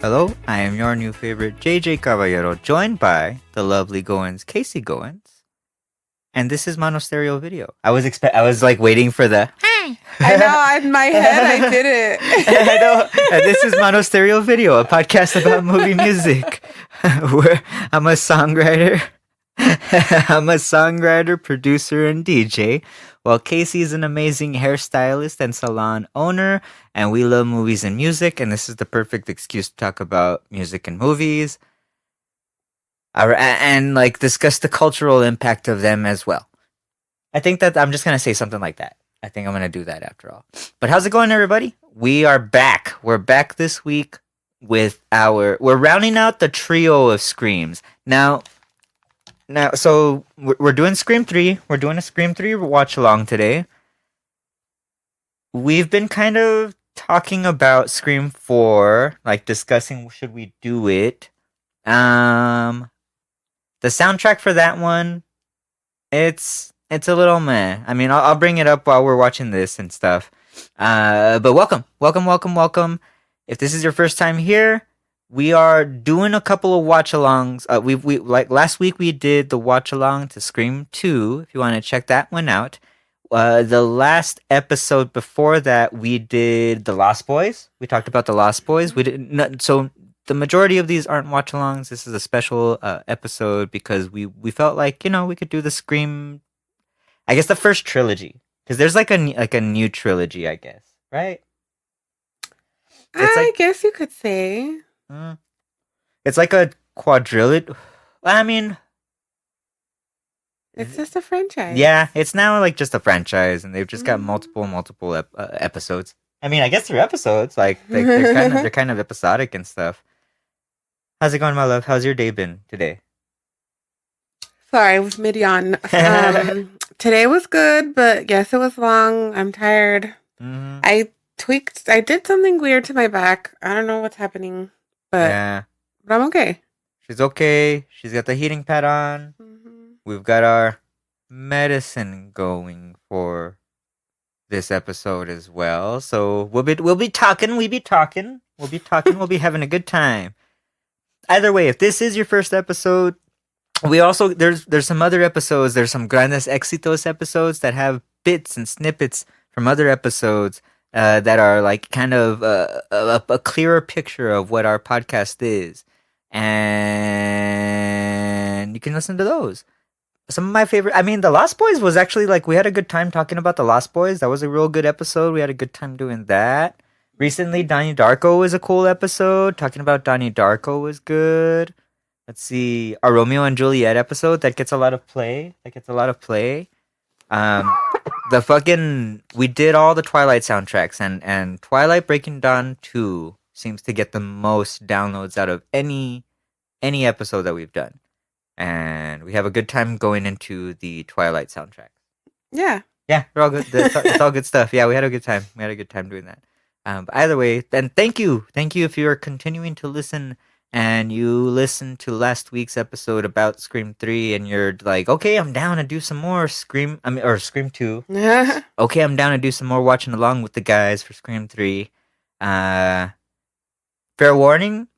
Hello, I am your new favorite JJ Caballero, joined by the lovely Goins, Casey Goins, and this is MonoStereoVideo. I was like waiting for the hi. I know, in my head I did it. I know. And this is MonoStereoVideo, a podcast about movie music. Where I'm a songwriter. I'm a songwriter, producer, and DJ, while Casey is an amazing hairstylist and salon owner, and we love movies and music, and this is the perfect excuse to talk about music and movies, and like discuss the cultural impact of them as well. I think that I'm just gonna say something like that. I think I'm gonna do that after all. But how's it going, everybody? We are back. We're back this week with we're rounding out the trio of Screams. Now, so we're doing Scream 3. We're doing a Scream 3 watch along today. We've been kind of talking about Scream 4, like discussing should we do it. The soundtrack for that one, it's a little meh. I mean, I'll bring it up while we're watching this and stuff. But welcome. If this is your first time here, we are doing a couple of watch-alongs. We like last week we did the watch-along to Scream 2. If you want to check that one out. The last episode before that we did The Lost Boys. We talked about The Lost Boys. We didn't. So the majority of these aren't watch-alongs. This is a special episode because we felt like we could do the Scream. I guess the first trilogy, because there's like a new trilogy. I guess, right? I guess you could say. It's like a quadrilogy. I mean, it's just a franchise. Yeah, it's now like just a franchise, and they've just got multiple episodes. I mean, I guess they're episodes. Like they're kind of episodic and stuff. How's it going, my love? How's your day been today? Sorry, I was mid-yawn. Today was good, but yes, it was long. I'm tired. Mm-hmm. I did something weird to my back. I don't know what's happening, but I'm okay. She's okay. She's got the heating pad on. Mm-hmm. We've got our medicine going for this episode as well. So we'll be talking. We'll be having a good time. Either way, if this is your first episode, we also there's some other episodes. There's some Grandes Éxitos episodes that have bits and snippets from other episodes that are like kind of a clearer picture of what our podcast is, and you can listen to those. Some of my favorite. I mean, The Lost Boys was actually like we had a good time talking about The Lost Boys. That was a real good episode. We had a good time doing that. Recently, Donnie Darko was a cool episode. Talking about Donnie Darko was good. Let's see, our Romeo and Juliet episode that gets a lot of play. We did all the Twilight soundtracks, and Twilight Breaking Dawn 2 seems to get the most downloads out of any episode that we've done. And we have a good time going into the Twilight soundtrack. Yeah, they're all good. It's all good stuff. Yeah, we had a good time. Doing that. But either way, then thank you if you are continuing to listen. And you listened to last week's episode about Scream 3, and you're like, okay, I'm down to do some more Scream 2. Okay, I'm down to do some more watching along with the guys for Scream 3. Fair warning,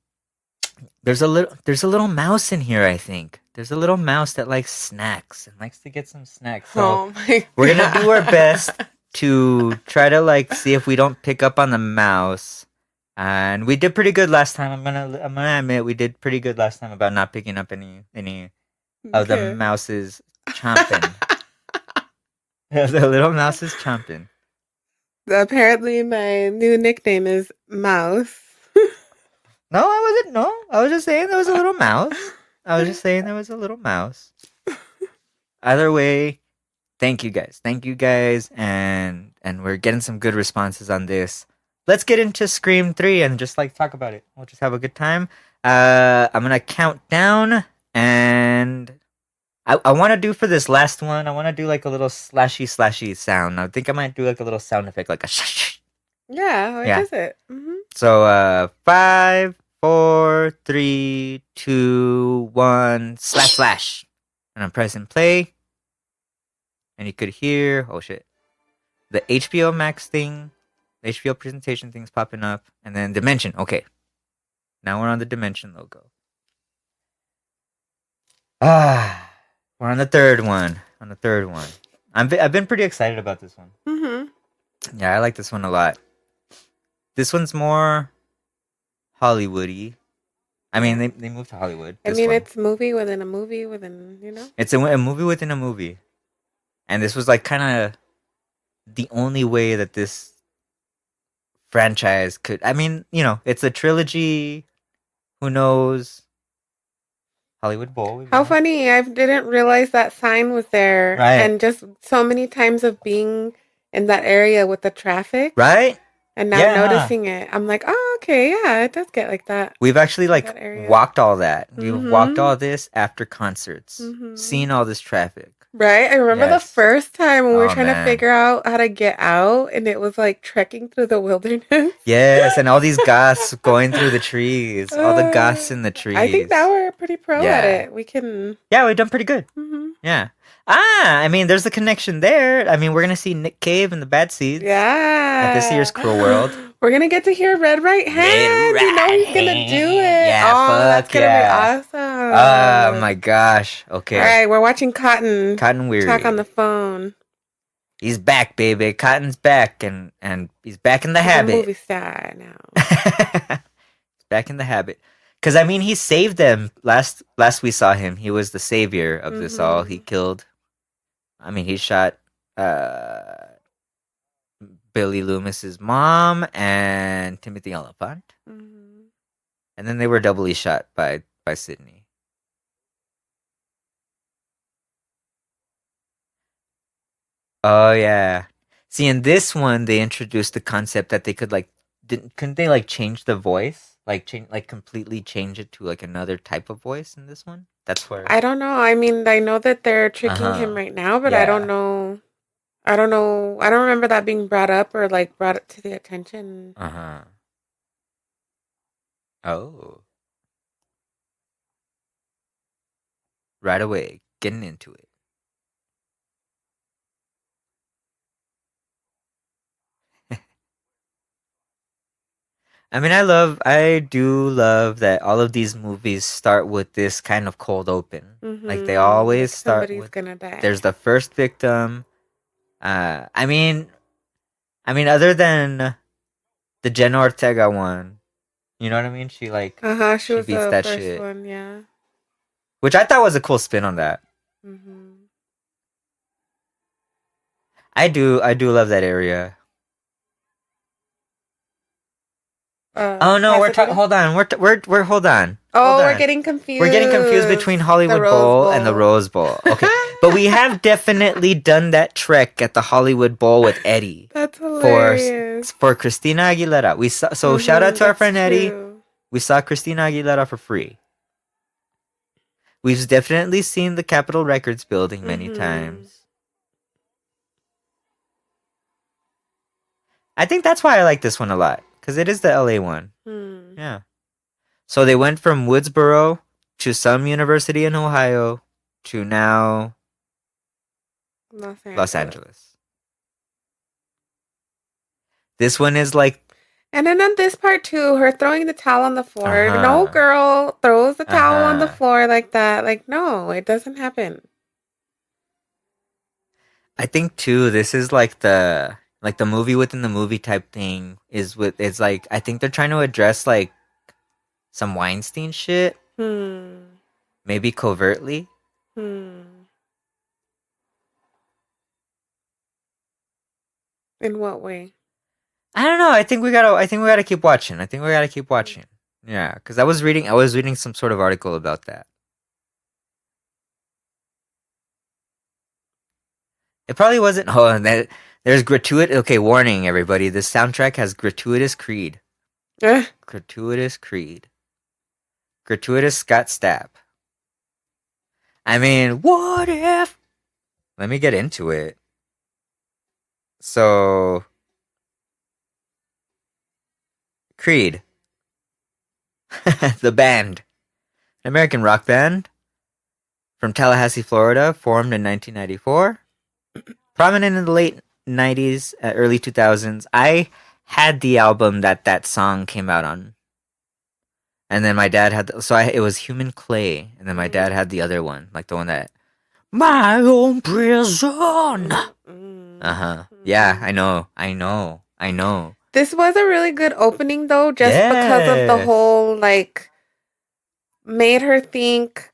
there's a little mouse in here, I think. There's a little mouse that likes snacks and likes to get some snacks. So we're going to do our best to try to like see if we don't pick up on the mouse. And we did pretty good last time. I'm gonna admit we did pretty good last time about not picking up any of the mouses chomping. The little mouse is chomping. Apparently, my new nickname is Mouse. No, I wasn't. No, I was just saying there was a little mouse. Either way, thank you guys, and we're getting some good responses on this. Let's get into Scream 3 and just like talk about it. We'll just have a good time. I'm gonna count down, and I want to do for this last one. I want to do like a little slashy sound. I think I might do like a little sound effect, like a shh. Yeah, what is it? Mm-hmm. So 5, 4, 3, 2, 1, slash, and I'm pressing play, and you could hear the HBO Max thing. HBO presentation things popping up, and then Dimension. Okay. Now we're on the Dimension logo. Ah, we're on the third one. I've been pretty excited about this one. Mm-hmm. Yeah, I like this one a lot. This one's more Hollywoody. I mean, they moved to Hollywood. I This mean, one. it's movie within a movie within, you know? It's a movie within a movie. And this was like kind of the only way that this franchise could. I mean, you know, it's a trilogy. Who knows? Hollywood Bowl. How funny. I didn't realize that sign was there. Right. And just so many times of being in that area with the traffic. Right? And now noticing it, I'm like, oh, okay, yeah, it does get like that. We've actually like walked all that. We've walked all this after concerts, seen all this traffic. Right? I remember the first time when we were trying to figure out how to get out, and it was like trekking through the wilderness. Yes, and all these goths going through the trees, all the goths in the trees. I think now we're pretty pro at it. We can. Yeah, we've done pretty good. Yeah. I mean, there's a connection there. I mean, we're gonna see Nick Cave in the Bad Seeds. Yeah. At this year's Cruel World. We're gonna get to hear Red Right Hand. Red you know he's gonna do it. Yeah, that's gonna be awesome. Oh my gosh. Okay. All right, we're watching Cotton. Cotton Weary. Talk on the phone. He's back, baby. Cotton's back, and he's back in the habit. He's a movie star now. He's back in the habit. Because I mean, he saved them. Last we saw him, he was the savior of this all. He killed. I mean, he shot Billy Loomis's mom and Timothy Oliphant, and then they were doubly shot by Sydney. Oh yeah. See, in this one, they introduced the concept that they could couldn't they like change the voice, completely change it to like another type of voice in this one? That's where I don't know. I mean, I know that they're tricking him right now, but I don't know. I don't know. I don't remember that being brought up or like brought it to the attention. Oh. Right away, getting into it. I mean, I do love that all of these movies start with this kind of cold open. Like they always start with gonna die. There's the first victim. I mean, other than the Jenna Ortega one, you know what I mean? She like she was beats the that first shit, one, yeah. which I thought was a cool spin on that. I do love that area. Oh no, hold on. We're hold on. Oh, we're getting confused. We're getting confused between Hollywood Bowl and the Rose Bowl. Okay. But we have definitely done that trek at the Hollywood Bowl with Eddie. That's hilarious. For Christina Aguilera. We saw shout out to our friend Eddie. We saw Christina Aguilera for free. We've definitely seen the Capitol Records building many times. I think that's why I like this one a lot. Because it is the LA one. Yeah. So they went from Woodsboro to some university in Ohio to now Los Angeles. This one is like... And then on this part too, her throwing the towel on the floor. No girl throws the towel on the floor like that. Like, no, it doesn't happen. I think too, this is like the movie within the movie type thing it's like, I think they're trying to address like some Weinstein shit. Maybe covertly. In what way? I don't know. I think we gotta keep watching. Yeah, because I was reading some sort of article about that. It probably wasn't. Oh, and there's gratuitous. Okay, warning everybody. This soundtrack has gratuitous Creed. Gratuitous Creed. Gratuitous Scott Stapp. I mean, what if? Let me get into it. So, Creed. The band. An American rock band from Tallahassee, Florida, formed in 1994. Prominent in the late 90s, early 2000s. I had the album that song came out on. And then my dad had it was Human Clay, and then my dad had the other one, like the one that My Own Prison. Yeah, I know. This was a really good opening though, just because of the whole like made her think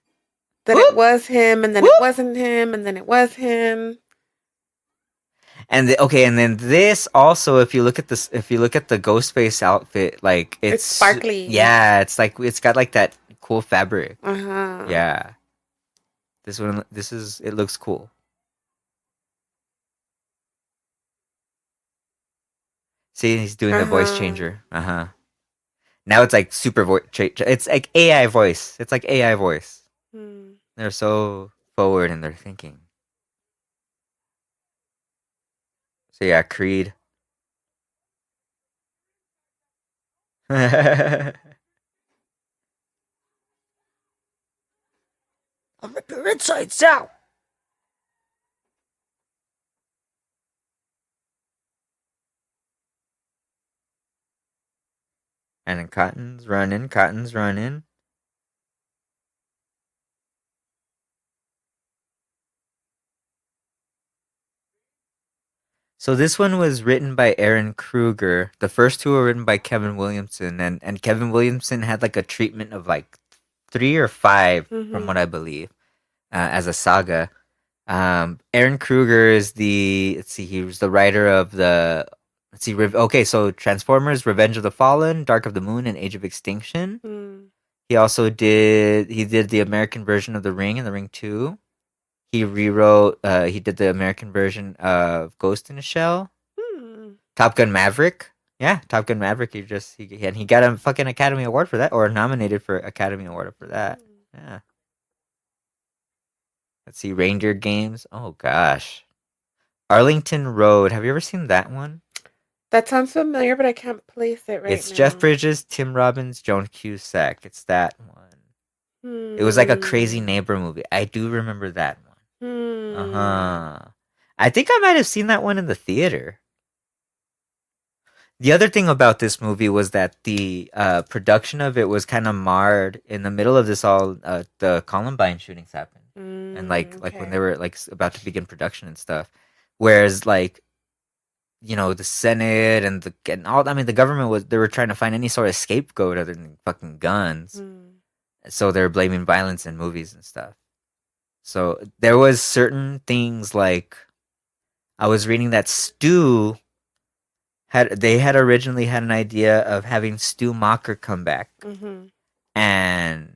that it was him, and then it wasn't him, and then it was him. And and then this also, if you look at the Ghostface outfit, like It's sparkly. Yeah, it's like it's got like that cool fabric. Yeah. This one, it looks cool. See, he's doing the voice changer. Now it's like super voice. It's like AI voice. It's like AI voice. They're so forward in their thinking. So yeah, Creed. I'll rip your insides out. And then Cotton's running. So this one was written by Aaron Kruger. The first two were written by Kevin Williamson, and Kevin Williamson had like a treatment of like 3 or 5, from what I believe, as a saga. Aaron Kruger is he was the writer of the so Transformers: Revenge of the Fallen, Dark of the Moon, and Age of Extinction. He also did the American version of The Ring and The Ring 2. He rewrote. He did the American version of Ghost in a Shell. Top Gun Maverick. Yeah, Top Gun Maverick. He got a fucking Academy Award for that, or nominated for Academy Award for that. Yeah. Let's see, Reindeer Games. Oh gosh, Arlington Road. Have you ever seen that one? That sounds familiar, but I can't place it right now. It's Jeff Bridges, Tim Robbins, Joan Cusack. It's that one. It was like a crazy neighbor movie. I do remember that one. I think I might have seen that one in the theater. The other thing about this movie was that the production of it was kind of marred in the middle of this. All the Columbine shootings happened, and like when they were like about to begin production and stuff. Whereas like, you know, the Senate and the government they were trying to find any sort of scapegoat other than fucking guns. So they're blaming violence in movies and stuff. So there was certain things like, I was reading that Stu had originally had an idea of having Stu Macher come back, and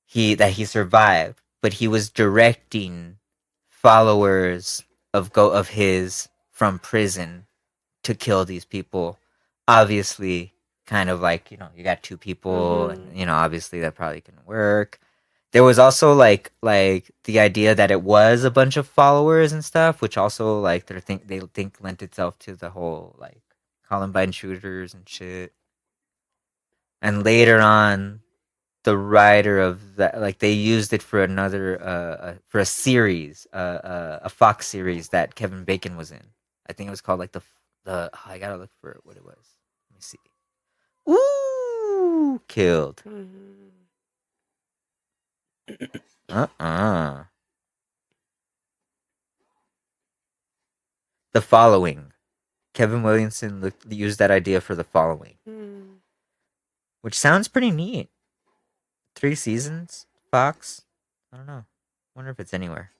he survived, but he was directing followers of his from prison to kill these people. Obviously, kind of like, you know, you got 2 people, and you know, obviously that probably couldn't work. There was also like the idea that it was a bunch of followers and stuff, which also like they think lent itself to the whole like Columbine shooters and shit. And later on, the writer of that, like, they used it for another for a series, a Fox series that Kevin Bacon was in. I think it was called like I gotta look for what it was. Let me see. Ooh, killed. The Following. Kevin Williamson used that idea for The Following, which sounds pretty neat. 3 seasons, Fox. I don't know. Wonder if it's anywhere.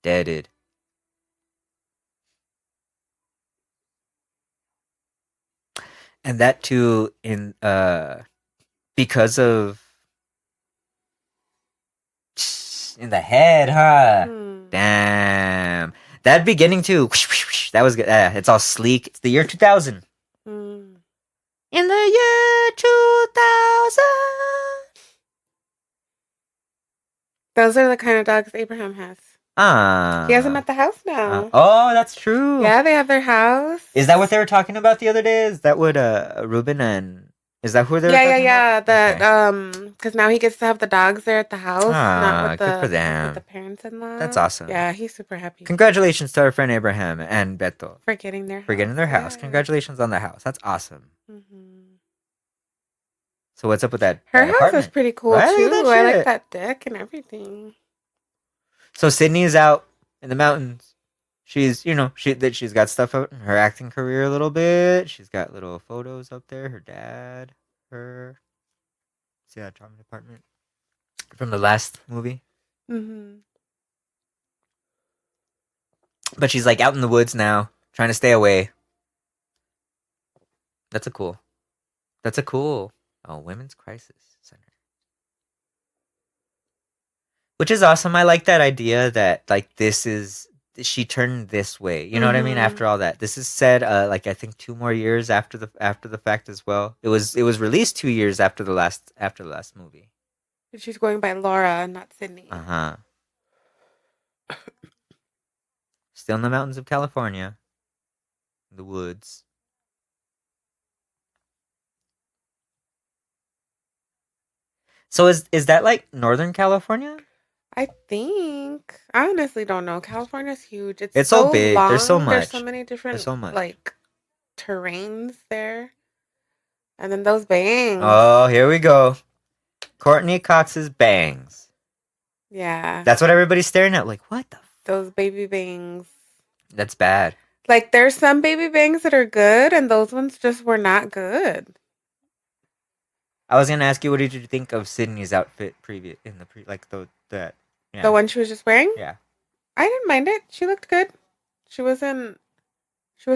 Deaded. And that too in because of in the head, huh? Damn. That beginning too. That was good. It's all sleek. It's the year 2000. In the year 2000. Those are the kind of dogs Abraham has. He has them at the house now. Oh, that's true. Yeah, they have their house. Is that what they were talking about the other day? Is that what Ruben and... Is that who they were talking about? That, because now he gets to have the dogs there at the house. Not with good for them. With the parents-in-law. That's awesome. Yeah, he's super happy. Congratulations to our friend Abraham and Beto. For getting their house. For getting their house. Yeah. Congratulations on the house. That's awesome. So what's up with that? Her That house is apartment? pretty cool Right? Look too. at that I like shit. that deck and everything. So Sydney is out in the mountains. She's, she's got stuff out in her acting career a little bit. She's got little photos up there. Her dad, her. See that charming apartment from the last movie. Mm-hmm. But she's like out in the woods now, trying to stay away. That's a cool. Women's crisis center. Which is awesome. I like that idea that like she turned this way. You know what I mean? After all that, this is said like I think 2 more years after the fact as well. It was released 2 years after the last movie. She's going by Laura, not Sydney. Uh-huh. Still in the mountains of California. The woods. So is that like Northern California? I think. I honestly don't know. California's huge. It's so so big. long. There's so There's so much. many different so much. like terrains there. And then those bangs. Oh, here we go. Courtney Cox's bangs. Yeah. That's what everybody's staring at. Like, what the? Those baby bangs. That's bad. Like, there's some baby bangs that are good, and those ones just were not good. I was gonna ask you, what did you think of Sydney's outfit that? Yeah. The one she was just wearing? Yeah. I didn't mind it. She looked good. She was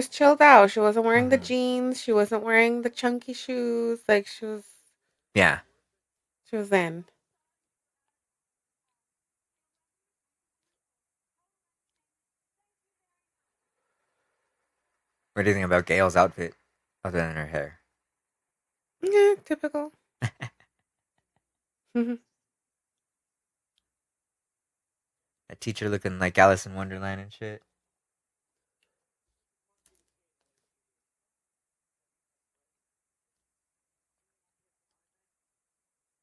chilled out. She wasn't wearing the jeans. She wasn't wearing the chunky shoes. Like, she was. Yeah. She was in. What do you think about Gail's outfit, other than her hair? Yeah, typical. That teacher looking like Alice in Wonderland and shit.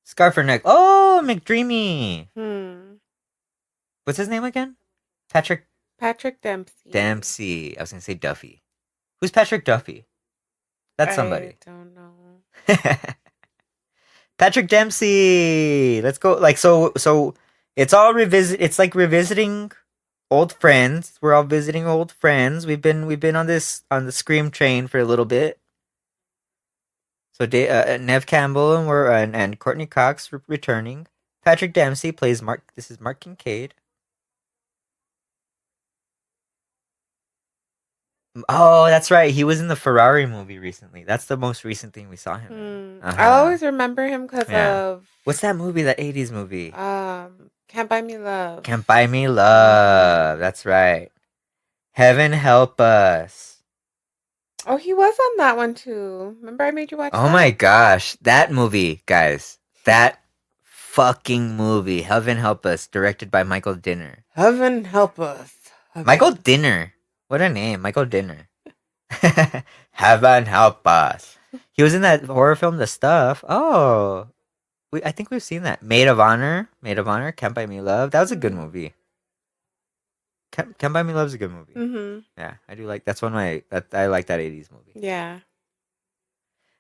Scarf her neck. Oh, McDreamy. What's his name again? Patrick Dempsey. Dempsey. I was gonna say Duffy. Who's Patrick Duffy? That's somebody. I don't know. Patrick Dempsey. Let's go. Like so. It's all It's like revisiting old friends. We're all visiting old friends. We've been on the Scream train for a little bit. So Nev Campbell and Courtney Cox returning. Patrick Dempsey plays Mark. This is Mark Kincaid. Oh, that's right. He was in the Ferrari movie recently. That's the most recent thing we saw him in. I always remember him because of... What's that movie, that 80s movie? Can't Buy Me Love. Can't Buy Me Love. That's right. Heaven Help Us. Oh, he was on that one too. Remember I made you watch that? Oh my gosh. That movie, guys. That fucking movie. Heaven Help Us, directed by Michael Dinner. Heaven Help Us. Michael Dinner. What a name, Michael Dinner. Heaven Help Us. He was in that horror film, The Stuff. Oh, I think we've seen that. Maid of Honor. Can't Buy Me Love. That was a good movie. Can't Buy Me Love is a good movie. Mm-hmm. Yeah, I do like. That's I like that 80s movie. Yeah.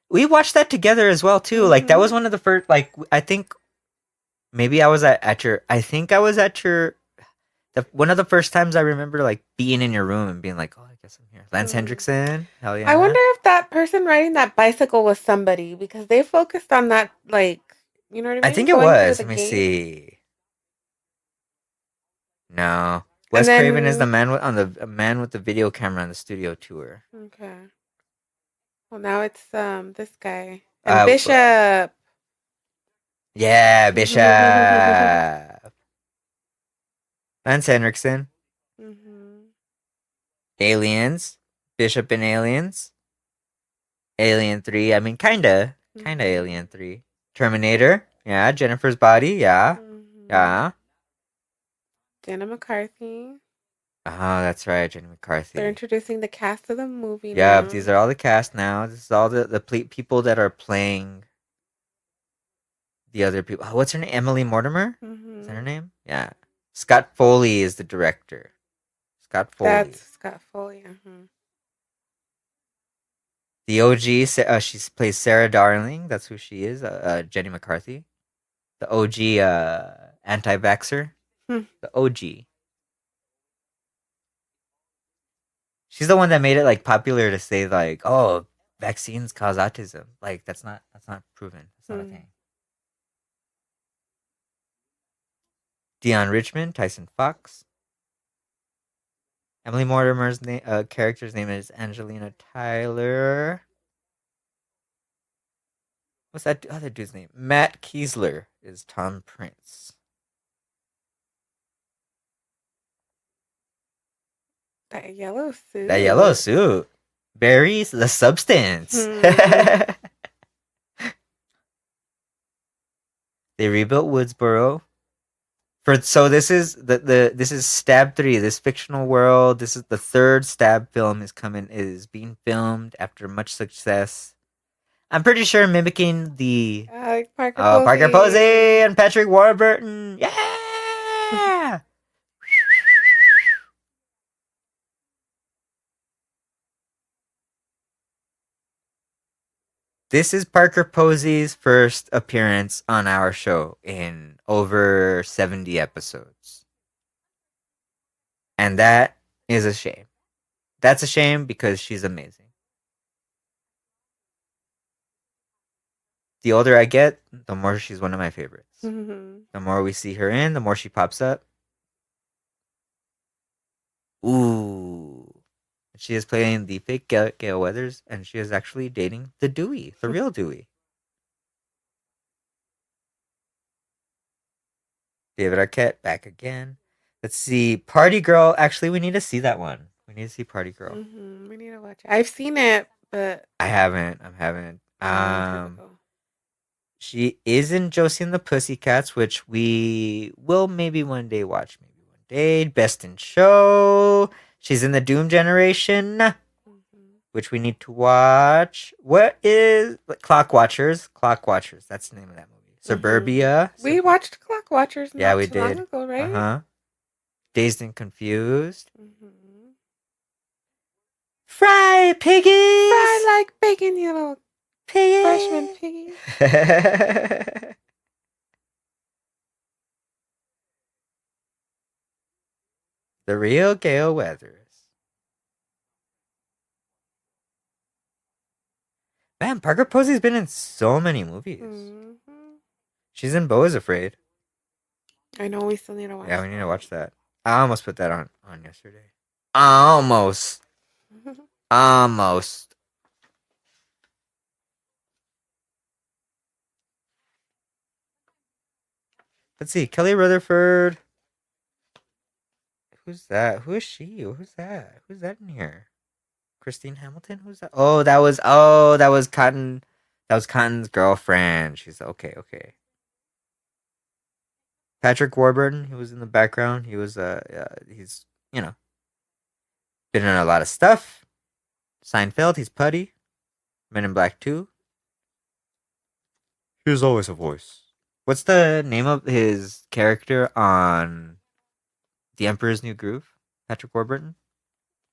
We watched that together as well too. Mm-hmm. Like that was one of the first. Like I think maybe I was at your. I think I was at your. One of the first times I remember like being in your room and being like, oh, I guess I'm here. Lance Hendrickson. Hell yeah. I wonder if that person riding that bicycle was somebody, because they focused on that, like, you know what I mean? I think it was. Let me see. No. Wes Craven is the man with the video camera on the studio tour. Okay. Well, now it's this guy. And Bishop. Yeah, Bishop. Lance Henriksen. Mm-hmm. Aliens. Bishop in Aliens. Alien 3. I mean, kinda Alien 3. Terminator. Yeah. Jennifer's Body. Yeah. Mm-hmm. Yeah. Jenna McCarthy. Oh, that's right. Jenna McCarthy. They're introducing the cast of the movie now. now. These are all the cast now. This is all the people that are playing the other people. Oh, what's her name? Emily Mortimer? Mm-hmm. Is that her name? Yeah. Scott Foley is the director. Scott Foley. That's Scott Foley. Uh-huh. The OG, she plays Sarah Darling. That's who she is. Jenny McCarthy, the OG anti-vaxxer. Hmm. The OG. She's the one that made it like popular to say like, oh, vaccines cause autism. Like that's not proven. That's not a thing. Dion Richmond, Tyson Fox. Emily Mortimer's character's name is Angelina Tyler. What's that other dude's name? Matt Kiesler is Tom Prince. That yellow suit. That yellow suit. Berries, the substance. They rebuilt Woodsboro. So this is this is Stab 3, this fictional world. This is the third Stab film is being filmed after much success. I'm pretty sure mimicking the Parker Posey and Patrick Warburton. Yeah. This is Parker Posey's first appearance on our show in over 70 episodes. And that is a shame. That's a shame because she's amazing. The older I get, the more she's one of my favorites. Mm-hmm. The more we see her in, the more she pops up. Ooh. She is playing the fake Gail Weathers, and she is actually dating the Dewey, the real Dewey. David Arquette back again. Let's see. Party Girl. Actually, we need to see that one. We need to see Party Girl. Mm-hmm. We need to watch it. I've seen it, but I haven't. She is in Josie and the Pussycats, which we will maybe one day watch. Maybe one day. Best in Show. She's in the Doom Generation, which we need to watch. What is Clock Watchers? Clock Watchers. That's the name of that movie. Suburbia. We watched Clock Watchers. Yeah, we too did. Long ago, right? Uh-huh. Dazed and Confused. Fry piggies. Fry like bacon, you little piggy. freshman piggy. The real Gale Weathers. Man, Parker Posey's been in so many movies. She's in Beau is Afraid. I know, we still need to watch Yeah, we need to watch that. I almost put that on yesterday. Almost. Let's see. Kelly Rutherford. Who's that? Who is she? Who's that? Who's that in here? Christine Hamilton? Who's that? That was Cotton. That was Cotton's girlfriend. She's okay. Patrick Warburton, he was in the background. He was he's been in a lot of stuff. Seinfeld, he's Putty. Men in Black 2. He's always a voice. What's the name of his character on The Emperor's New Groove? Patrick Warburton?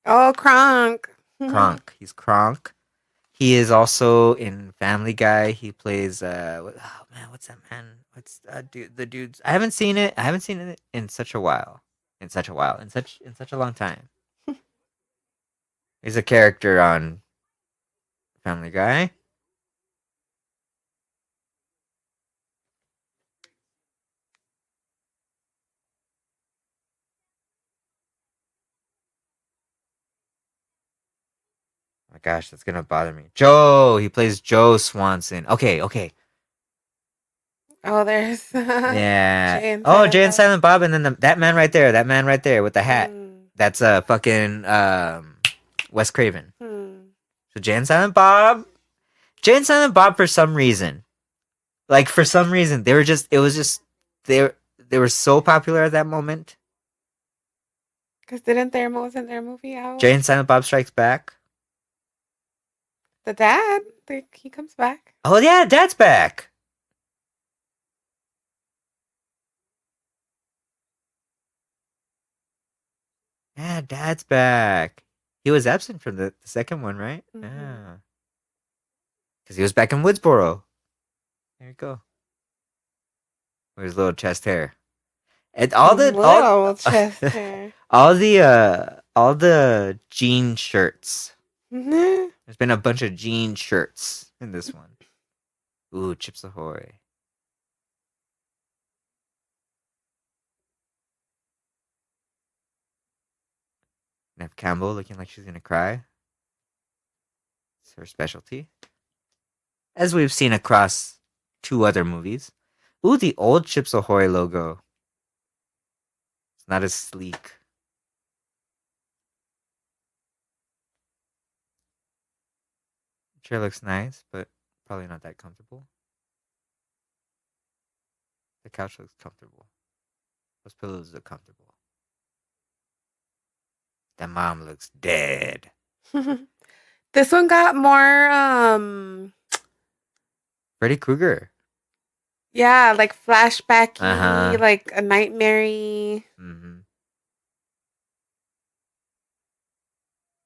Oh, Kronk. Kronk. He's Kronk. He is also in Family Guy. He plays what's that man? What's the dude's? I haven't seen it in such a while. In such a long time. He's a character on Family Guy. Oh my gosh, that's gonna bother me. Joe, he plays Joe Swanson. Okay. Oh, there's yeah. Jay and Silent Bob, and then that man right there with the hat. That's fucking Wes Craven. So Jay and Silent Bob, for some reason, they were so popular at that moment. Because wasn't their movie out? Jay and Silent Bob Strikes Back. The dad, he comes back. Oh yeah, Dad's back. Yeah, Dad's back. He was absent from the second one, right? Yeah. Because he was back in Woodsboro. There you go. With his little chest hair. And Little chest hair. all the jean shirts. There's been a bunch of jean shirts in this one. Ooh, Chips Ahoy. Nev Campbell looking like she's gonna cry. It's her specialty. As we've seen across 2 other movies. Ooh, the old Chips Ahoy logo. It's not as sleek. Chair looks nice, but probably not that comfortable. The couch looks comfortable. Those pillows look comfortable. The mom looks dead. This one got more Freddy Krueger. Yeah, like flashbacky, like a nightmare-y. Mm-hmm.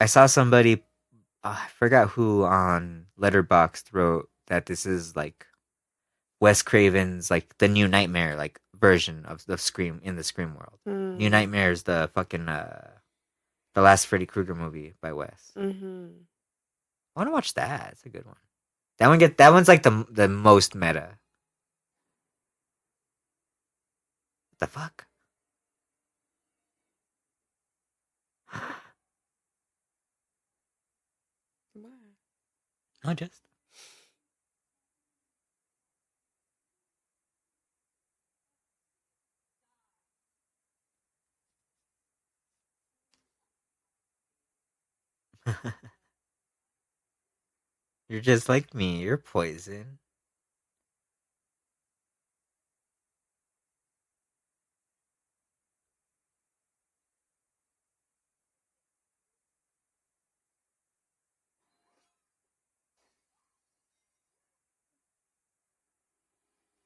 I saw somebody, I forgot who on Letterboxd wrote that this is like Wes Craven's like the new Nightmare like version of the Scream in the Scream world. New Nightmare is the fucking the last Freddy Krueger movie by Wes. Mm-hmm. I want to watch that. It's a good one. That one's like the most meta. What the fuck? No, just. You're just like me. You're poison.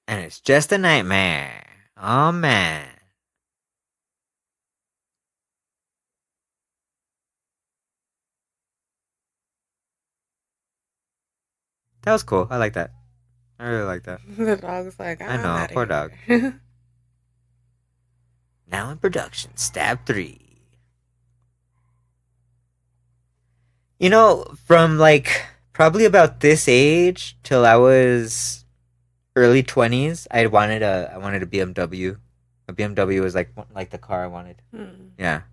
And it's just a nightmare. Oh, man. That was cool. I like that. I really like that. The dog's like, I know, poor dog. Now in production, Stab 3. You know, from like probably about this age till I was early 20s, I wanted a BMW. A BMW was like the car I wanted. Yeah.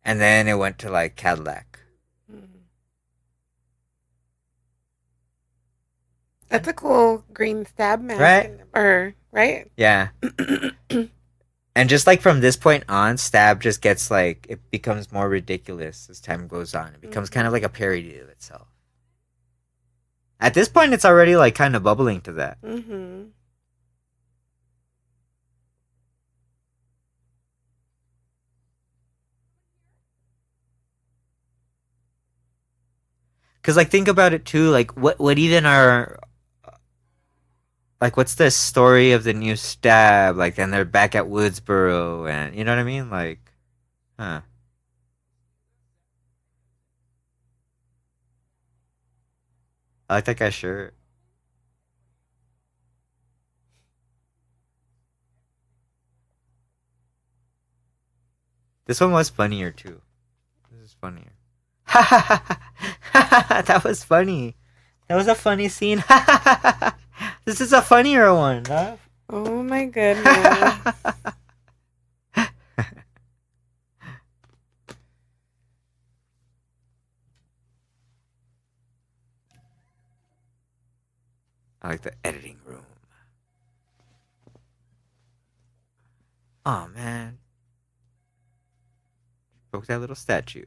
And then it went to like Cadillac. That's a cool green stab mask. Right? Right? Yeah. And just like from this point on, Stab just gets like, it becomes more ridiculous as time goes on. It becomes kind of like a parody of itself. At this point, it's already like kind of bubbling to that. Mm-hmm. Because like think about it too, like what even are like what's the story of the new Stab? Like then they're back at Woodsboro, and you know what I mean? Like, huh? I like that guy's shirt. This one was funnier too. This is funnier. That was funny. That was a funny scene. This is a funnier one. Huh? Oh my goodness. I like the editing room. Oh man. Broke that little statue.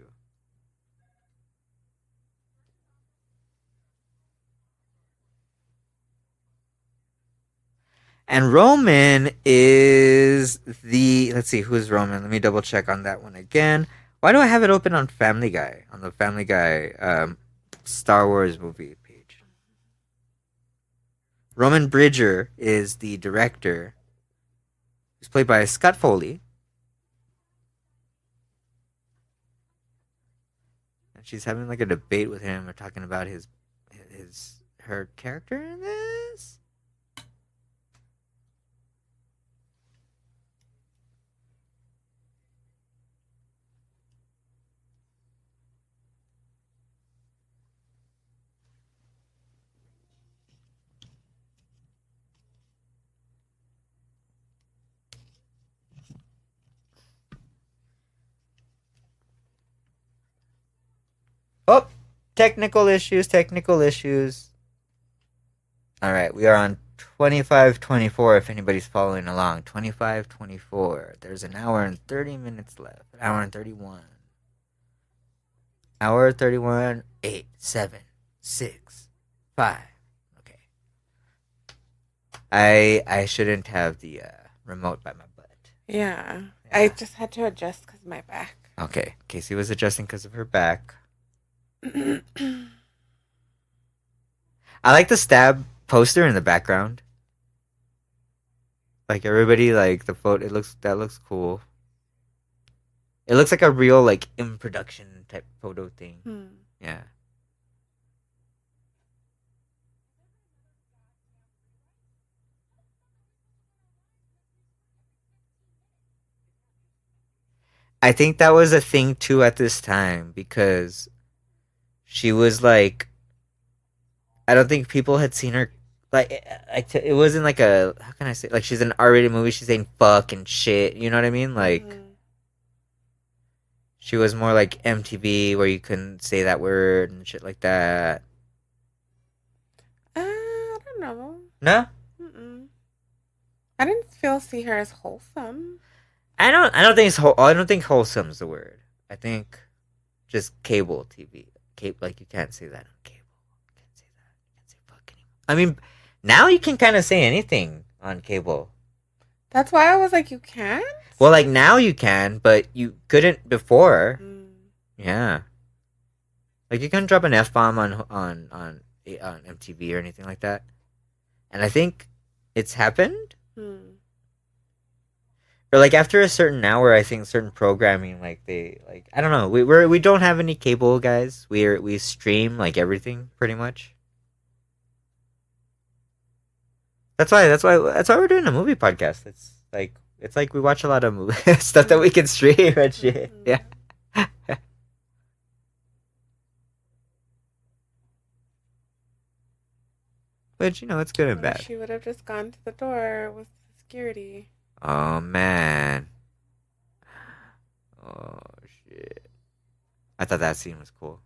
And Roman is the, let's see, who's Roman? Let me double check on that one again. Why do I have it open on Family Guy? On the Family Guy Star Wars movie page. Roman Bridger is the director. He's played by Scott Foley. And she's having like a debate with him or talking about her character in this. Oh, technical issues. All right, we are on 25:24 if anybody's following along. 25:24. There's an hour and 30 minutes left. An hour and 31. Hour 31. 8, 7, 6, 5. Okay. I shouldn't have the remote by my butt. Yeah. I just had to adjust because of my back. Okay. Casey was adjusting because of her back. I like the stab poster in the background. Like everybody, like the photo, that looks cool. It looks like a real like in production type photo thing. Yeah. I think that was a thing too at this time because she was like, I don't think people had seen her like it wasn't like a, how can I say, like she's an R-rated movie, she's saying fuck and shit, you know what I mean? Like she was more like MTV where you couldn't say that word and shit like that. I don't know. No? I didn't see her as wholesome. I don't think wholesome is the word. I think just cable TV. Like you can't say that on cable. You can't say that. You can't say fuck anymore. I mean, now you can kind of say anything on cable. That's why I was like, you can't? Well, like now you can, but you couldn't before. Yeah. Like you couldn't drop an F-bomb on MTV or anything like that. And I think it's happened. Or like after a certain hour, I think certain programming, like they, like I don't know, we don't have any cable, guys. We stream like everything pretty much. That's why we're doing a movie podcast. It's like we watch a lot of movie stuff that we can stream and shit. Yeah. But you know, it's good and bad. She would have just gone to the door with security. Oh man. Oh shit. I thought that scene was cool.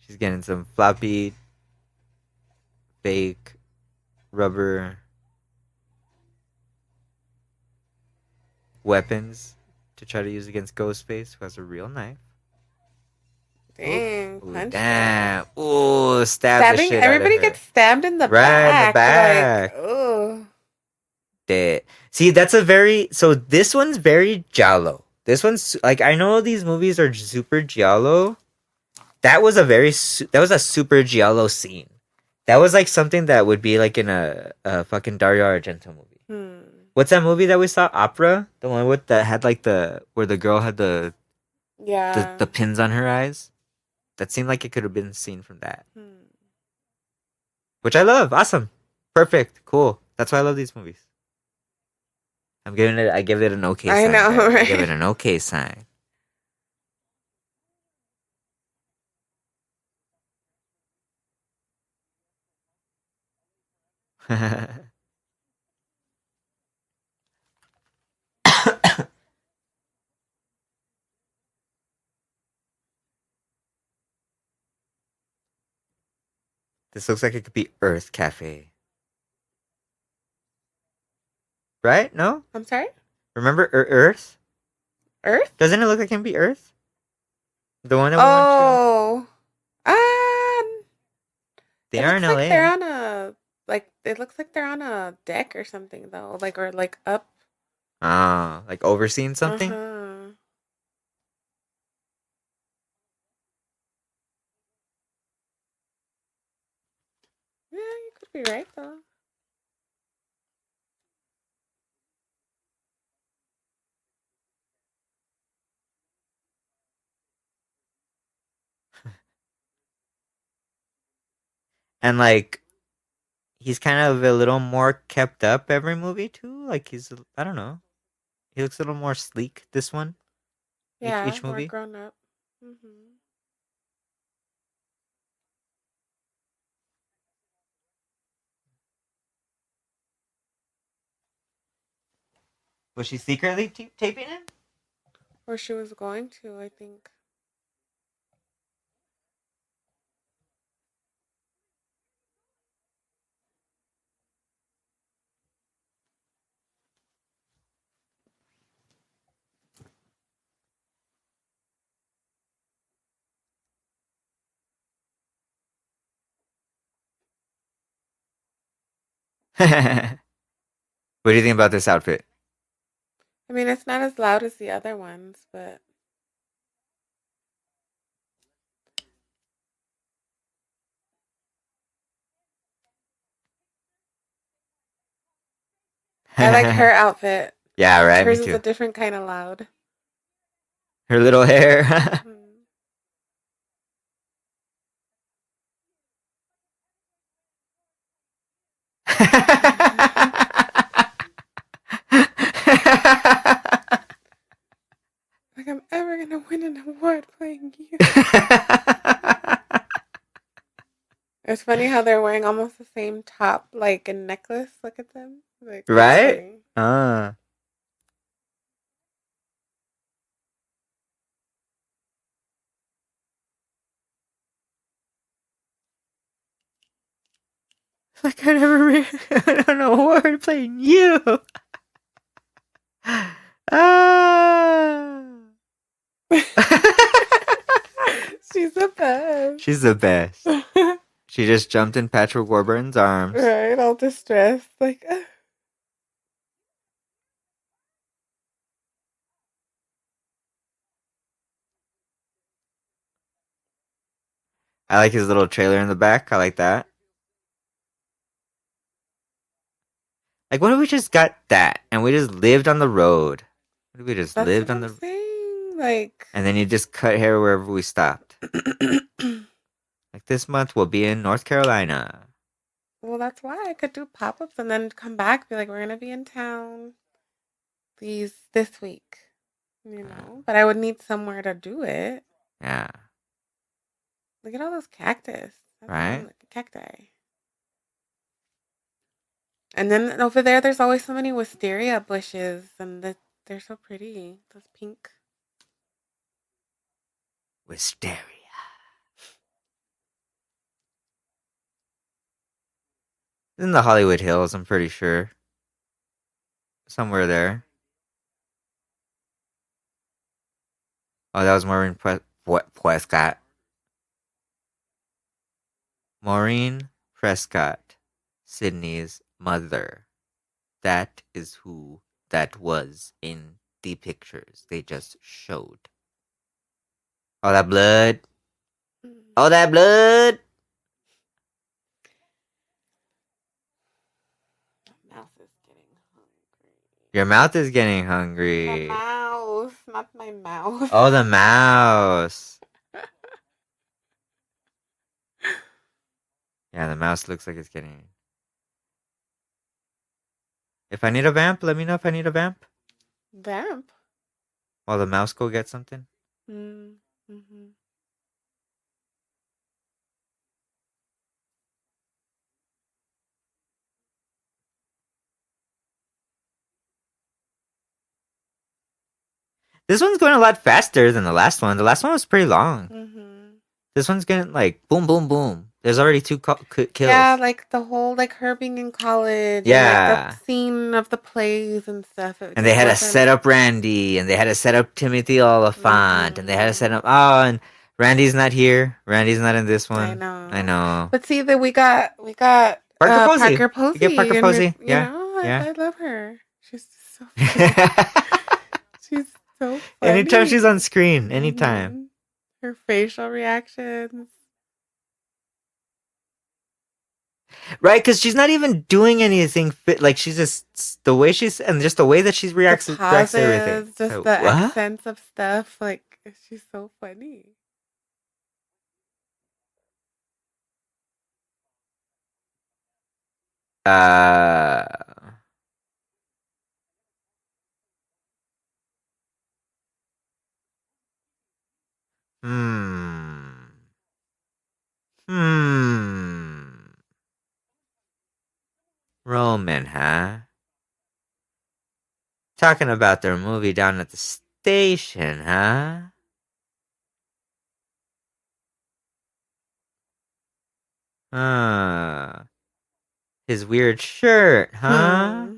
She's getting some floppy fake rubber weapons to try to use against Ghostface, who has a real knife. Dang, ooh, damn. Ooh, stabbing. Everybody gets stabbed in the back. Right in the back. Like, ooh. Dead. See, so this one's very giallo. This one's like, I know these movies are super giallo. That was a super giallo scene. That was like something that would be like in a fucking Dario Argento movie. What's that movie that we saw? Opera? The one with that had like where the girl had the pins on her eyes? That seemed like it could have been seen from that. Which I love. Awesome. Perfect. Cool. That's why I love these movies. I give it an okay sign. I know, right? I give it an okay sign. This looks like it could be Earth Cafe. Right? No? I'm sorry? Remember Earth? Earth? Doesn't it look like it can be Earth? The one that we went to? They are in LA. Like they're on it looks like they're on a deck or something though. Or up. Ah, like overseeing something? Could be right though. And like he's kind of a little more kept up every movie too. Like I don't know. He looks a little more sleek this one. Yeah, Each more movie. grown up. Mm-hmm. Was she secretly taping it? Or she was going to, I think. What do you think about this outfit? I mean, it's not as loud as the other ones, but I like her outfit. Yeah, right. Me Hers is a too. different kind of loud. Her little hair. Mm-hmm. Like I'm ever gonna win an award playing you. It's funny how they're wearing almost the same top, like a necklace. Look at them. Like it's Right? funny. Like I never I don't know award playing you. Ah. She's the best. She's the best. She just jumped in Patrick Warburton's arms. Right, all distressed. Like, I like his little trailer in the back. I like that. Like, what if we just got that and we just lived on the road? What if we just that's lived what on I'm the saying. Like, and then you just cut hair wherever we stopped? Like this month we'll be in North Carolina. well, that's why I could do pop ups and then come back, be like, we're gonna be in town this week, you know. But I would need somewhere to do it. Yeah. Look at all those cactus. That's Right? fun, like a cacti. And then over there, there's always so many wisteria bushes, and they're so pretty. Those pink. Wisteria. In the Hollywood Hills, I'm pretty sure. Somewhere there. Oh, that was Prescott. Maureen Prescott. Sydney's mother. That is who that was in the pictures they just showed. All that blood. All that blood. Mouse is getting hungry. Your mouth is getting The hungry. mouse, not my mouth. Oh, the mouse. Yeah, the mouse looks like it's getting. If I need a vamp, let me know if I need a vamp. Vamp. While the mouse go get something. Mm-hmm. This one's going a lot faster than the last one. The last one was pretty long. Mm-hmm. This one's getting like boom, boom, boom. There's already two kills. Yeah, like the whole like her being in college. Yeah. And, like the scene of the plays and stuff. And they had to set up Randy, and they had to set up Timothy Oliphant, and they had to set up. Oh, and Randy's not here. Randy's not in this one. I know. But see that we got Parker Posey. Parker Posey. You get Parker Posey. Yeah. I love her. She's so funny. She's so funny. Anytime she's on screen, anytime. Mm-hmm. Her facial reactions. Right, because she's not even doing anything fit. Like she's just the way she's and just the way that she The reacts to everything. pauses, just So the what? accents of stuff. Like she's so funny. Uh, hmm, hmm. Roman, huh? Talking about their movie down at the station, huh? Uh, his weird shirt, huh? Hmm.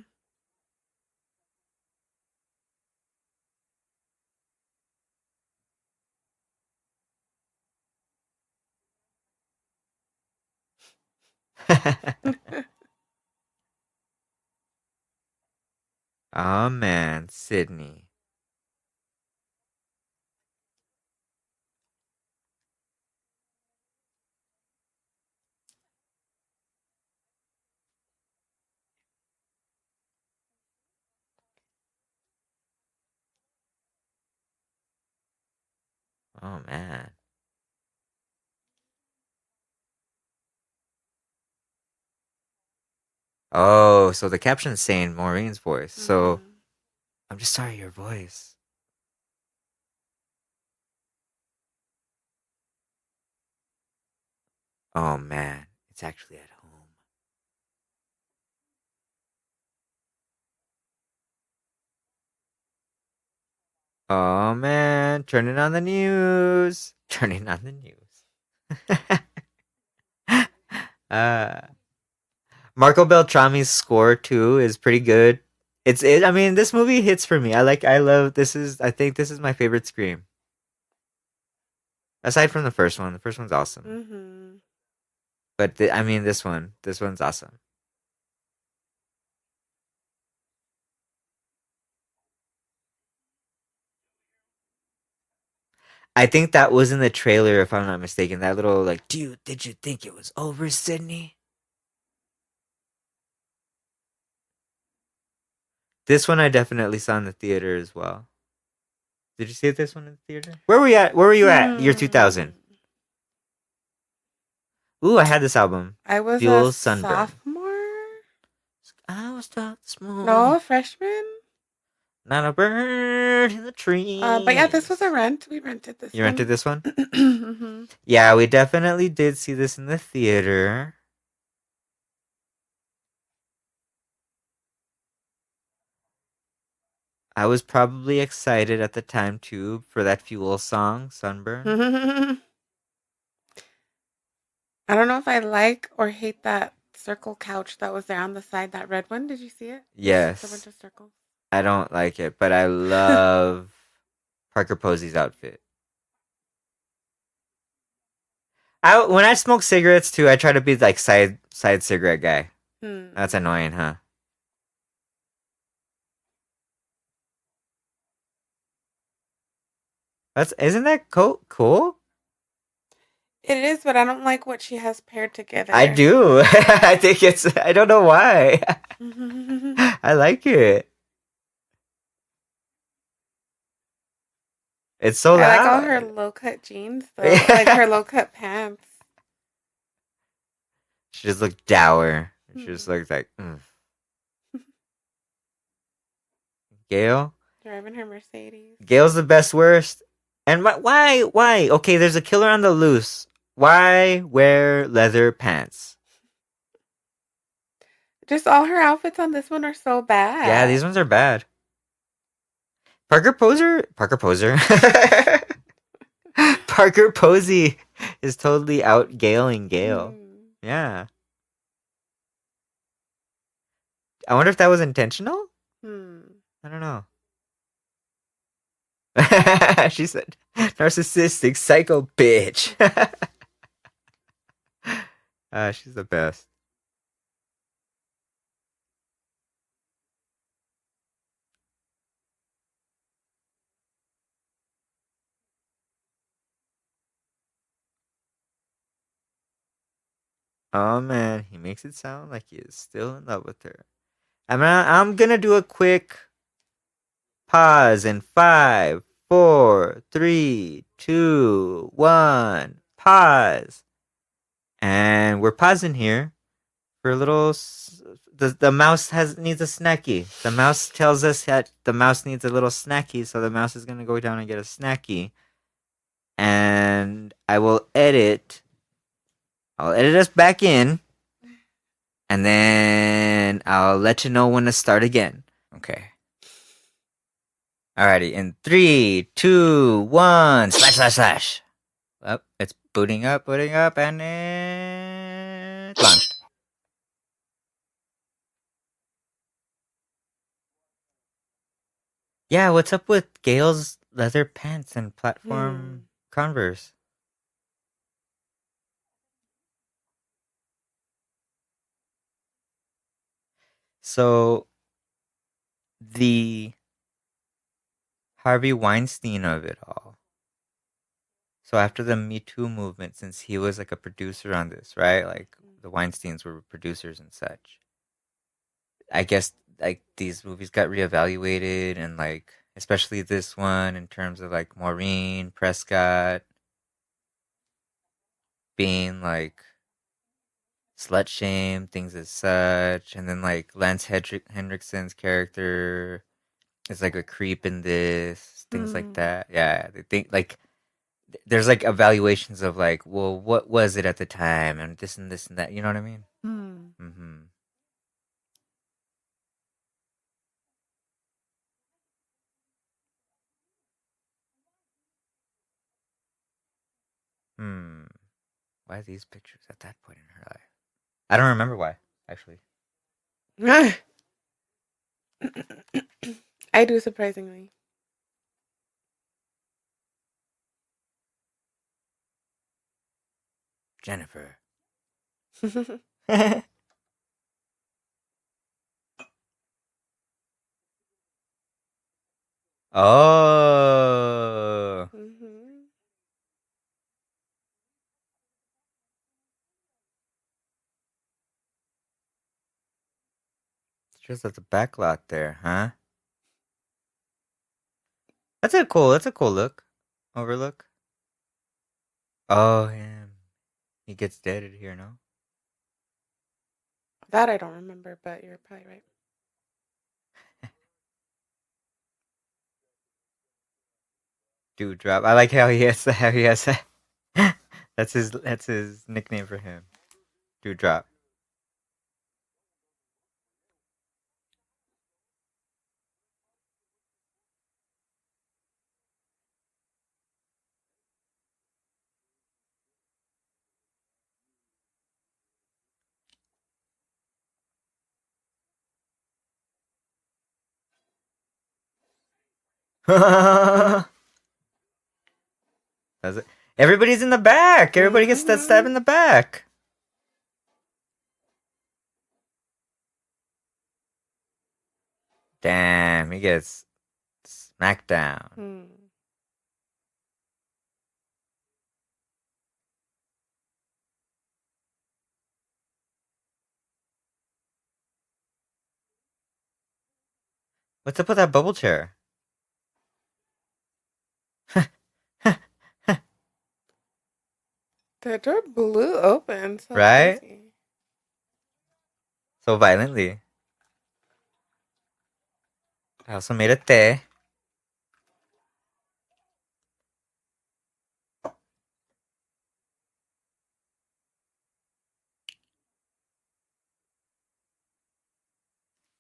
Oh man, Sydney. Oh man. Oh, so the caption's saying Maureen's voice. So Hmm. I'm just sorry, your voice. Oh man, it's actually at home. Oh man, turning on the news. Turning on the news. uh Marco Beltrami's score too is pretty good. I mean, this movie hits for me. I love I think this is my favorite Scream. Aside from the first one. The first one's awesome. Hmm. But I mean this one's awesome. I think that was in the trailer if I'm not mistaken. That little like, did you think it was over, Sydney? This one I definitely saw in the theater as well. Did you see this one in the theater? Where were you at? Where were you at? Year Hmm. 2000. Ooh, I had this album. I was a Fuel Sunburn. sophomore. I was taught this No, morning. a freshman. Not a bird in the But yeah, this was a trees. rent. We rented this You rented one. this one? Hmm. Yeah, we definitely did see this in the theater. I was probably excited at the time too for that Fuel song, Sunburn. I don't know if I like or hate that circle couch that was there on the side. That red one. Did you see it? It's just a bunch Yes, of circles. I don't like it, but I love Parker Posey's outfit. I when I smoke cigarettes too, I try to be like side cigarette guy. That's Hmm. annoying, huh? That's isn't that cool? It is, but I don't like what she has paired I together. do. I think it's I don't know why. I I like it. It's so like all her loud. low cut jeans though, like her low cut pants. She just looked dour. She just Hmm. looked like Gail. Driving her Mercedes. Gail's the best worst. And why? Okay, there's a killer on the loose. Why wear leather pants? Just all her outfits on this one are so Yeah, these bad. ones are bad. Parker Poser. Parker Posey is totally out Galing Gale. Hmm. Yeah. I wonder if that was intentional? Hmm. I don't know. She said, narcissistic psycho bitch. She's the best. Oh man, he makes it sound like he is still in love with her. I'm gonna do a quick pause in 5, 4, 3, 2, 1. Pause. And we're pausing here for a little. The mouse needs a snacky. The mouse tells us that the mouse needs a little snacky, so the mouse is gonna go down and get a snacky. And I'll edit us back in, and then I'll let you know when to start again. Okay. Alrighty, in 3, 2, 1, slash, slash, slash. Oh, it's booting up, and it's launched. Yeah, what's up with Gail's leather pants and platform Converse? So, the Harvey Weinstein of it all. So after the Me Too movement, since he was like a producer on this, right? Like the Weinsteins were producers and such. I guess like these movies got reevaluated, and like especially this one in terms of like Maureen Prescott being like slut shame things as such, and then like Lance Hendrickson's character is like a creep in this, things like that. Yeah, they think like there's like evaluations of like, well, what was it at the time, and this and this and that. You know what I mean? Mm-hmm. Hmm. Why these pictures at that point in her life? I don't remember why, actually. I do, surprisingly. Jennifer. Oh. It's just at the back lot there, huh? That's a cool look. Overlook. Oh, him. He gets deaded here, no? That I don't remember, but you're probably right. Dewdrop. I like how he has that. That's his nickname for him. Dewdrop. Does it? Everybody's in the back. Everybody gets that stab in the back. Damn, he gets smacked down. What's up with that bubble chair? The door blew open. So Right? crazy. So violently. I also made a tea.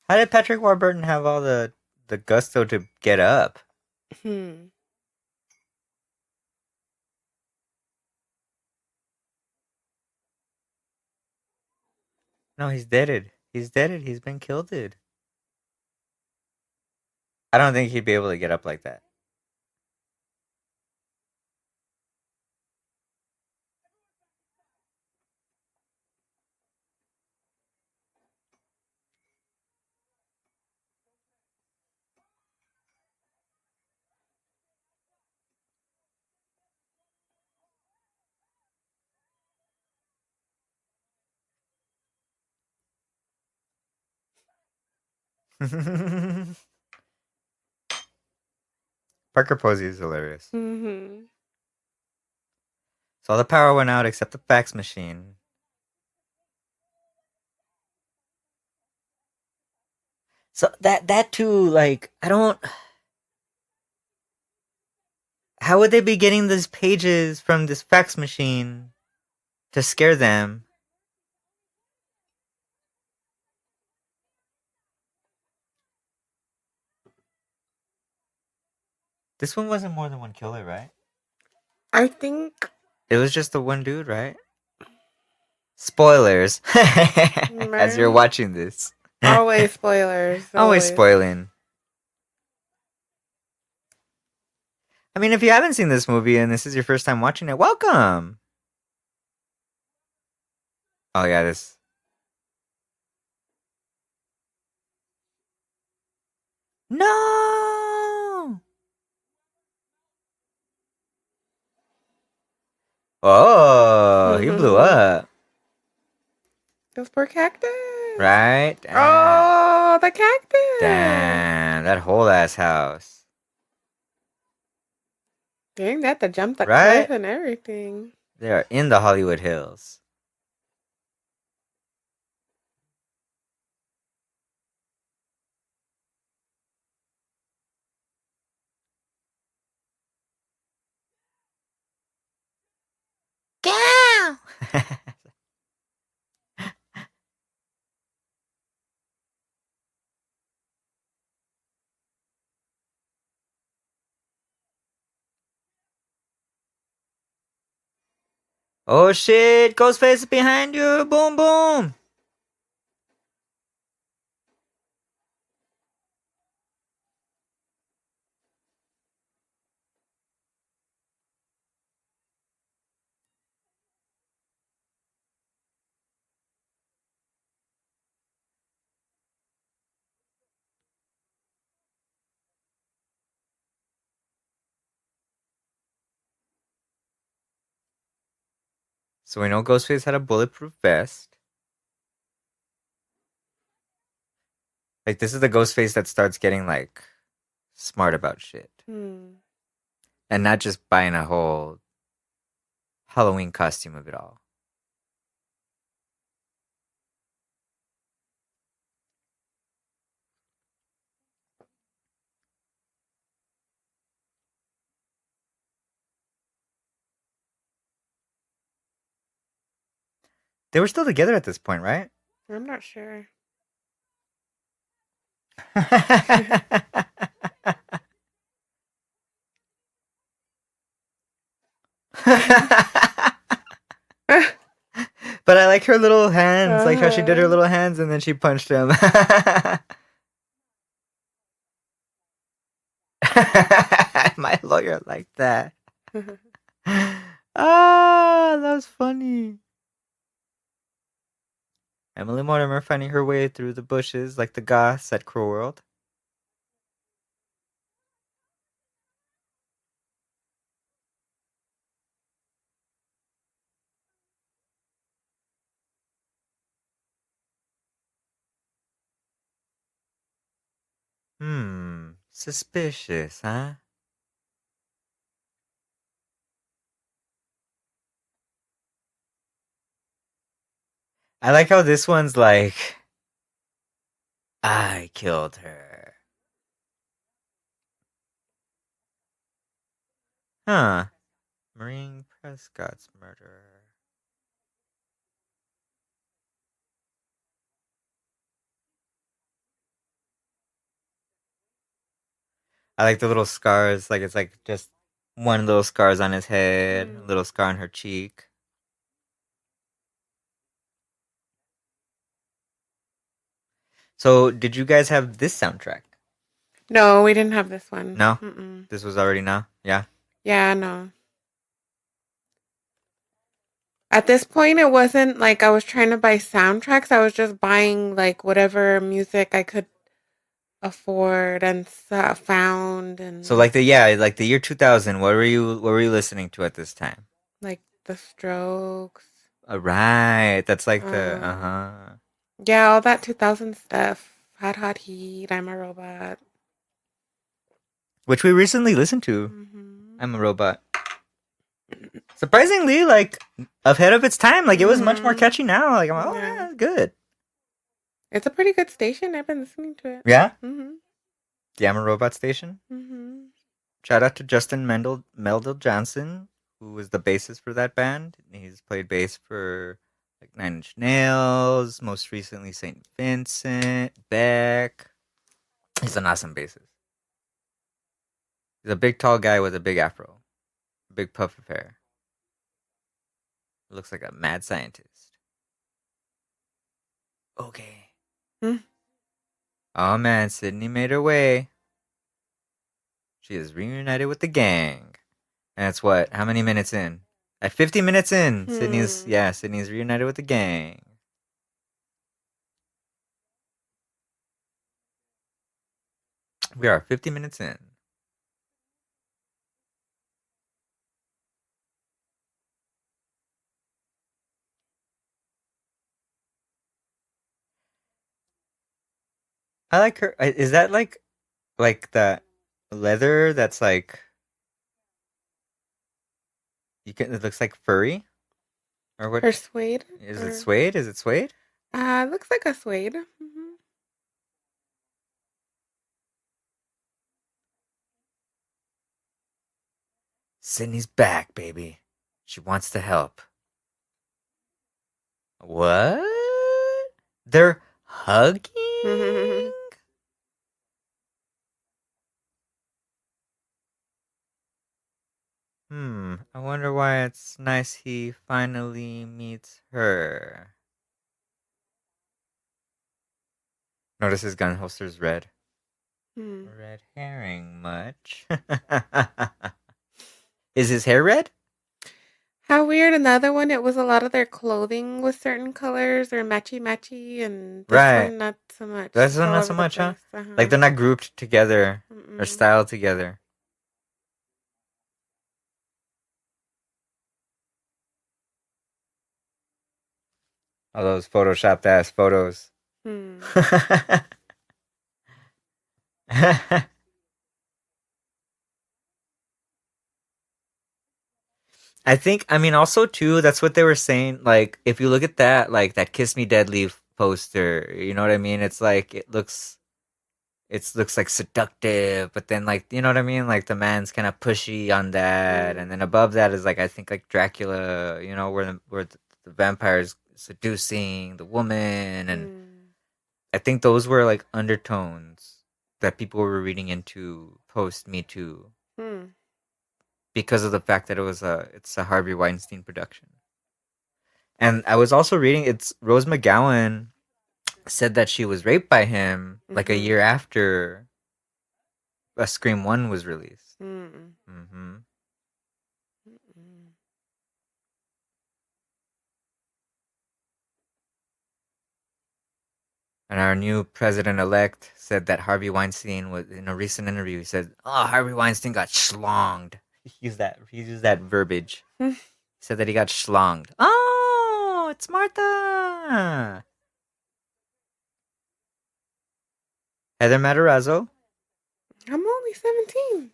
How did Patrick Warburton have all the gusto to get up? No, he's deaded. He's deaded. He's been killed. I don't think he'd be able to get up like that. Parker Posey is hilarious. Mm-hmm. So all the power went out except the fax machine. So that too, like, I don't. How would they be getting these pages from this fax machine to scare them? This one wasn't more than one killer, right? I think It was just the one dude, right? Spoilers. As you're right. watching this. Always spoilers. Always Always. spoiling. I mean, if you haven't seen this movie and this is your first time watching it, welcome. Oh yeah, this. No. Oh, he blew up. Those poor cactus. Right? Oh, the cactus. Damn, that whole ass house. Dang, they had to jump the Right? cliff and everything. They are in the Hollywood Hills. Cow! Oh shit, Ghostface is behind you. Boom, boom. So we know Ghostface had a bulletproof vest. Like, this is the Ghostface that starts getting, like, smart about shit. Hmm. And not just buying a whole Halloween costume of it all. They were still together at this point, right? I'm not sure. But I like her little hands, like how she did her Uh-huh. little hands and then she punched him. My lawyer liked that. Ah, that was funny. Emily Mortimer finding her way through the bushes like the goths at Cruel World. Suspicious, huh? I like how this one's like, I killed her. Huh. Maureen Prescott's murderer. I like the little scars, like it's like just one little scars on his head, a little scar on her cheek. So, did you guys have this soundtrack? No, we didn't have this one. No? Mm-mm. This was already now? Yeah. Yeah, no. At this point, it wasn't like I was trying to buy soundtracks. I was just buying like whatever music I could afford and found, So and like the year 2000, what were you listening to at this time? like the Strokes. Right. That's like the Um, uh-huh. yeah, all that 2000 stuff Hot Hot Heat, I'm a Robot. Which we recently listened to. Mm-hmm. I'm a Robot. Surprisingly, like, ahead of its time. Like, it was much more catchy now. Like, I'm like, oh, yeah, that's good. It's a pretty good station. I've been listening to it. Yeah? Mm-hmm. The I'm a Robot station. Mm-hmm. Shout out to Justin Meldal Johnson, who was the bassist for that band. He's played bass for like Nine Inch Nails, most recently St. Vincent, Beck. He's an awesome bassist. He's a big, tall guy with a big afro, big puff of hair. Looks like a mad scientist. Okay. Hmm. Oh man, Sydney made her way. She is reunited with the gang. And it's what? How many minutes in? At 50 minutes in, Sydney's reunited with the gang. We are 50 minutes in. I like her. Is that like the leather that's like you can? It looks like furry, or what? Her suede? Is it suede? Is it suede? Looks like a suede. Mm-hmm. Sydney's back, baby. She wants to help. What? They're hugging? I wonder why it's nice he finally meets her. Notice his gun holster's red. Red herring much? Is his hair red? How weird. Another one, it was a lot of their clothing was certain colors or matchy, and this one not so much. This one not so much, huh? Like they're not grouped together or styled together. All those photoshopped ass photos. I think, I mean, also too, that's what they were saying. Like, if you look at that, like that "Kiss Me Deadly" poster, you know what I mean? It's like it looks like seductive, but then like you know what I mean? Like the man's kind of pushy on that, and then above that is like I think like Dracula, you know, where the vampire's seducing the woman, and I think those were like undertones that people were reading into post Me Too. Because of the fact that it's a Harvey Weinstein production. And I was also reading it's Rose McGowan said that she was raped by him like a year after a Scream 1 was released. And our new president-elect said that Harvey Weinstein was in a recent interview. He said, "Oh, Harvey Weinstein got schlonged." He used that verbiage. He said that he got schlonged. Oh, it's Martha. Heather Matarazzo. I'm only 17.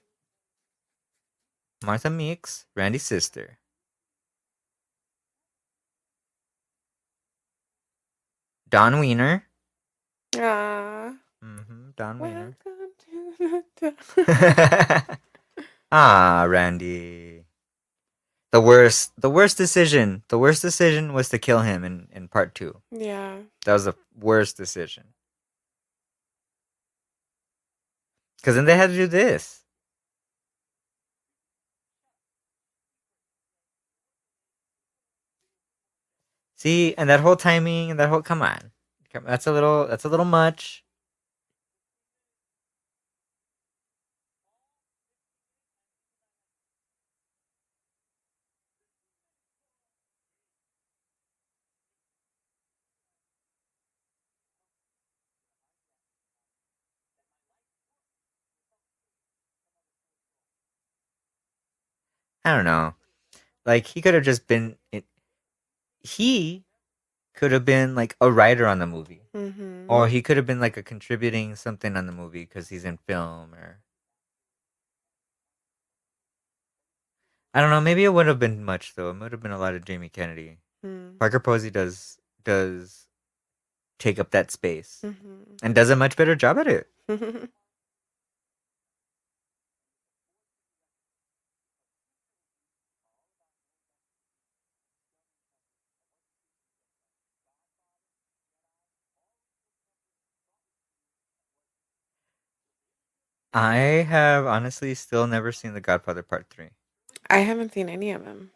Martha Meeks, Randy's sister. Don Wiener. Don Wiener. Randy. The worst decision was to kill him in part 2. Yeah. That was the worst decision. Because then they had to do this. See, and that whole timing and that whole come on. That's a little much. I don't know. Like he could have just been he could have been like a writer on the movie, Mm-hmm. or he could have been like a contributing something on the movie because he's in film, or I don't know. Maybe it would have been much though. It would have been a lot of Jamie Kennedy. Mm. Parker Posey does take up that space Mm-hmm. and does a much better job at it. I have honestly still never seen The Godfather Part 3. I haven't seen any of them.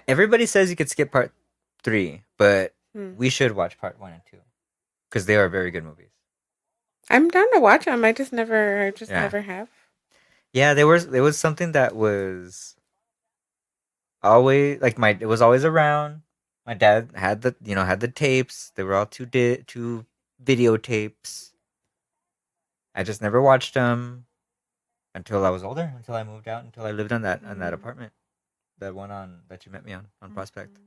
Everybody says you could skip Part 3, but Hmm. we should watch Part 1 and 2 because they are very good movies. I'm down to watch them. I just Yeah. never have. Yeah, there was something that was always like it was always around. My dad had the tapes. They were all two videotapes. I just never watched them until I was older, until I moved out, until I lived on that apartment. That one on that you met me on Prospect.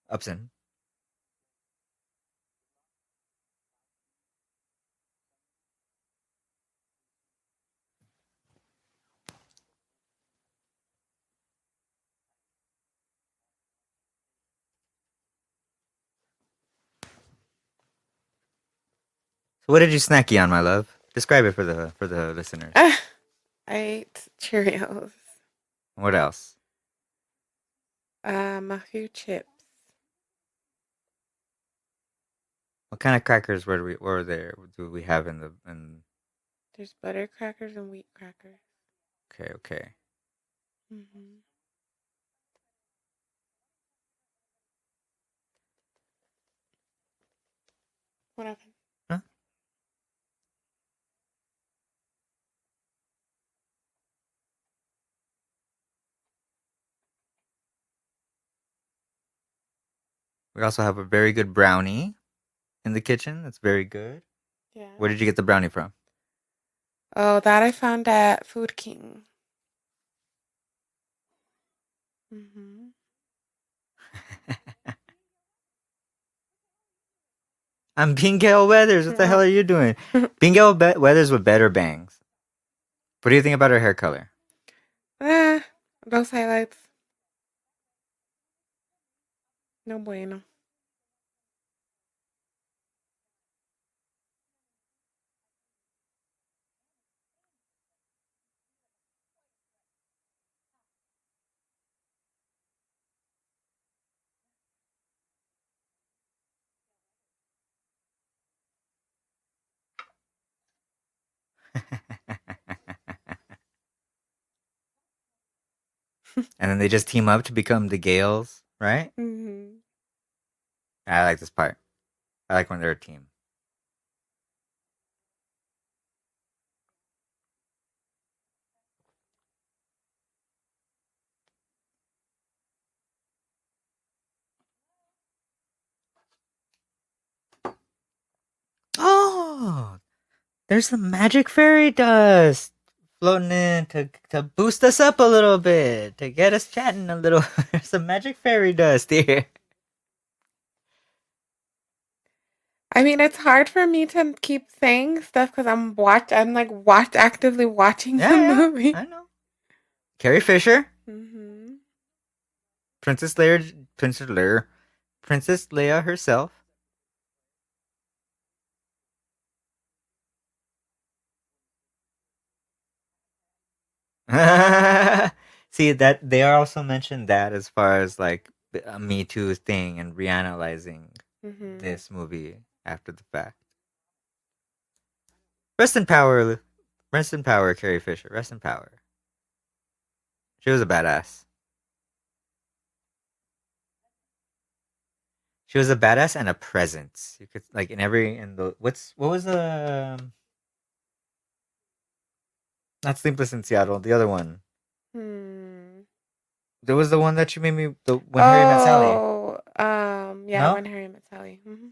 Upson. So what did you snacky on, my love? Describe it for the listeners. I ate Cheerios. What else? A few chips. What kind of crackers were there? Do we have in? There's butter crackers and wheat crackers. Okay. Mm-hmm. What happened? Huh? We also have a very good brownie in the kitchen. That's very good. Yeah. Where did you get the brownie from? Oh, that I found at Food King. Mm-hmm. I'm Bingo Weathers. What the hell are you doing? Bingo Weathers with better bangs. What do you think about her hair color? Those highlights. No bueno. And then they just team up to become the Gales, right? Mm-hmm. I like this part. I like when they're a team. Oh, there's some magic fairy dust floating in to boost us up a little bit, to get us chatting a little. There's some magic fairy dust here. I mean, it's hard for me to keep saying stuff because I'm like actively watching the Yeah, movie. I know. Carrie Fisher, Mm-hmm. Princess Leia, Princess Leia herself. See that they also mentioned that as far as like a Me Too thing and reanalyzing Mm-hmm. this movie after the fact. Rest in power, rest in power, Carrie Fisher. Rest in power. She was a badass. She was a badass and a presence. You could like in the what was the not Sleepless in Seattle, the other one. Hmm. There was the one that you made me the when Harry met Sally. Yeah, No, when Harry met Sally. Mm-hmm.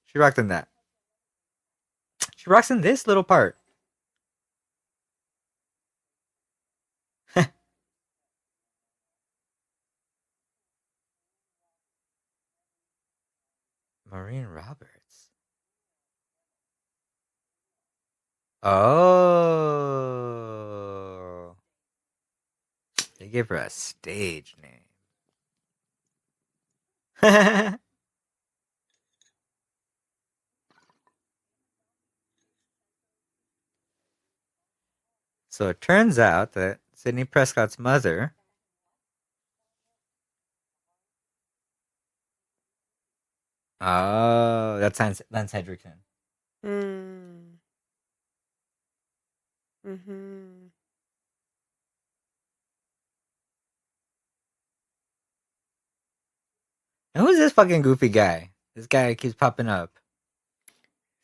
she rocked in that. She rocks in this little part. Maureen Roberts. Oh. They gave her a stage name. So it turns out that Sidney Prescott's mother. Oh, that's Lance Hendrickson. Mm. Mm-hmm. And who's this fucking goofy guy? This guy keeps popping up.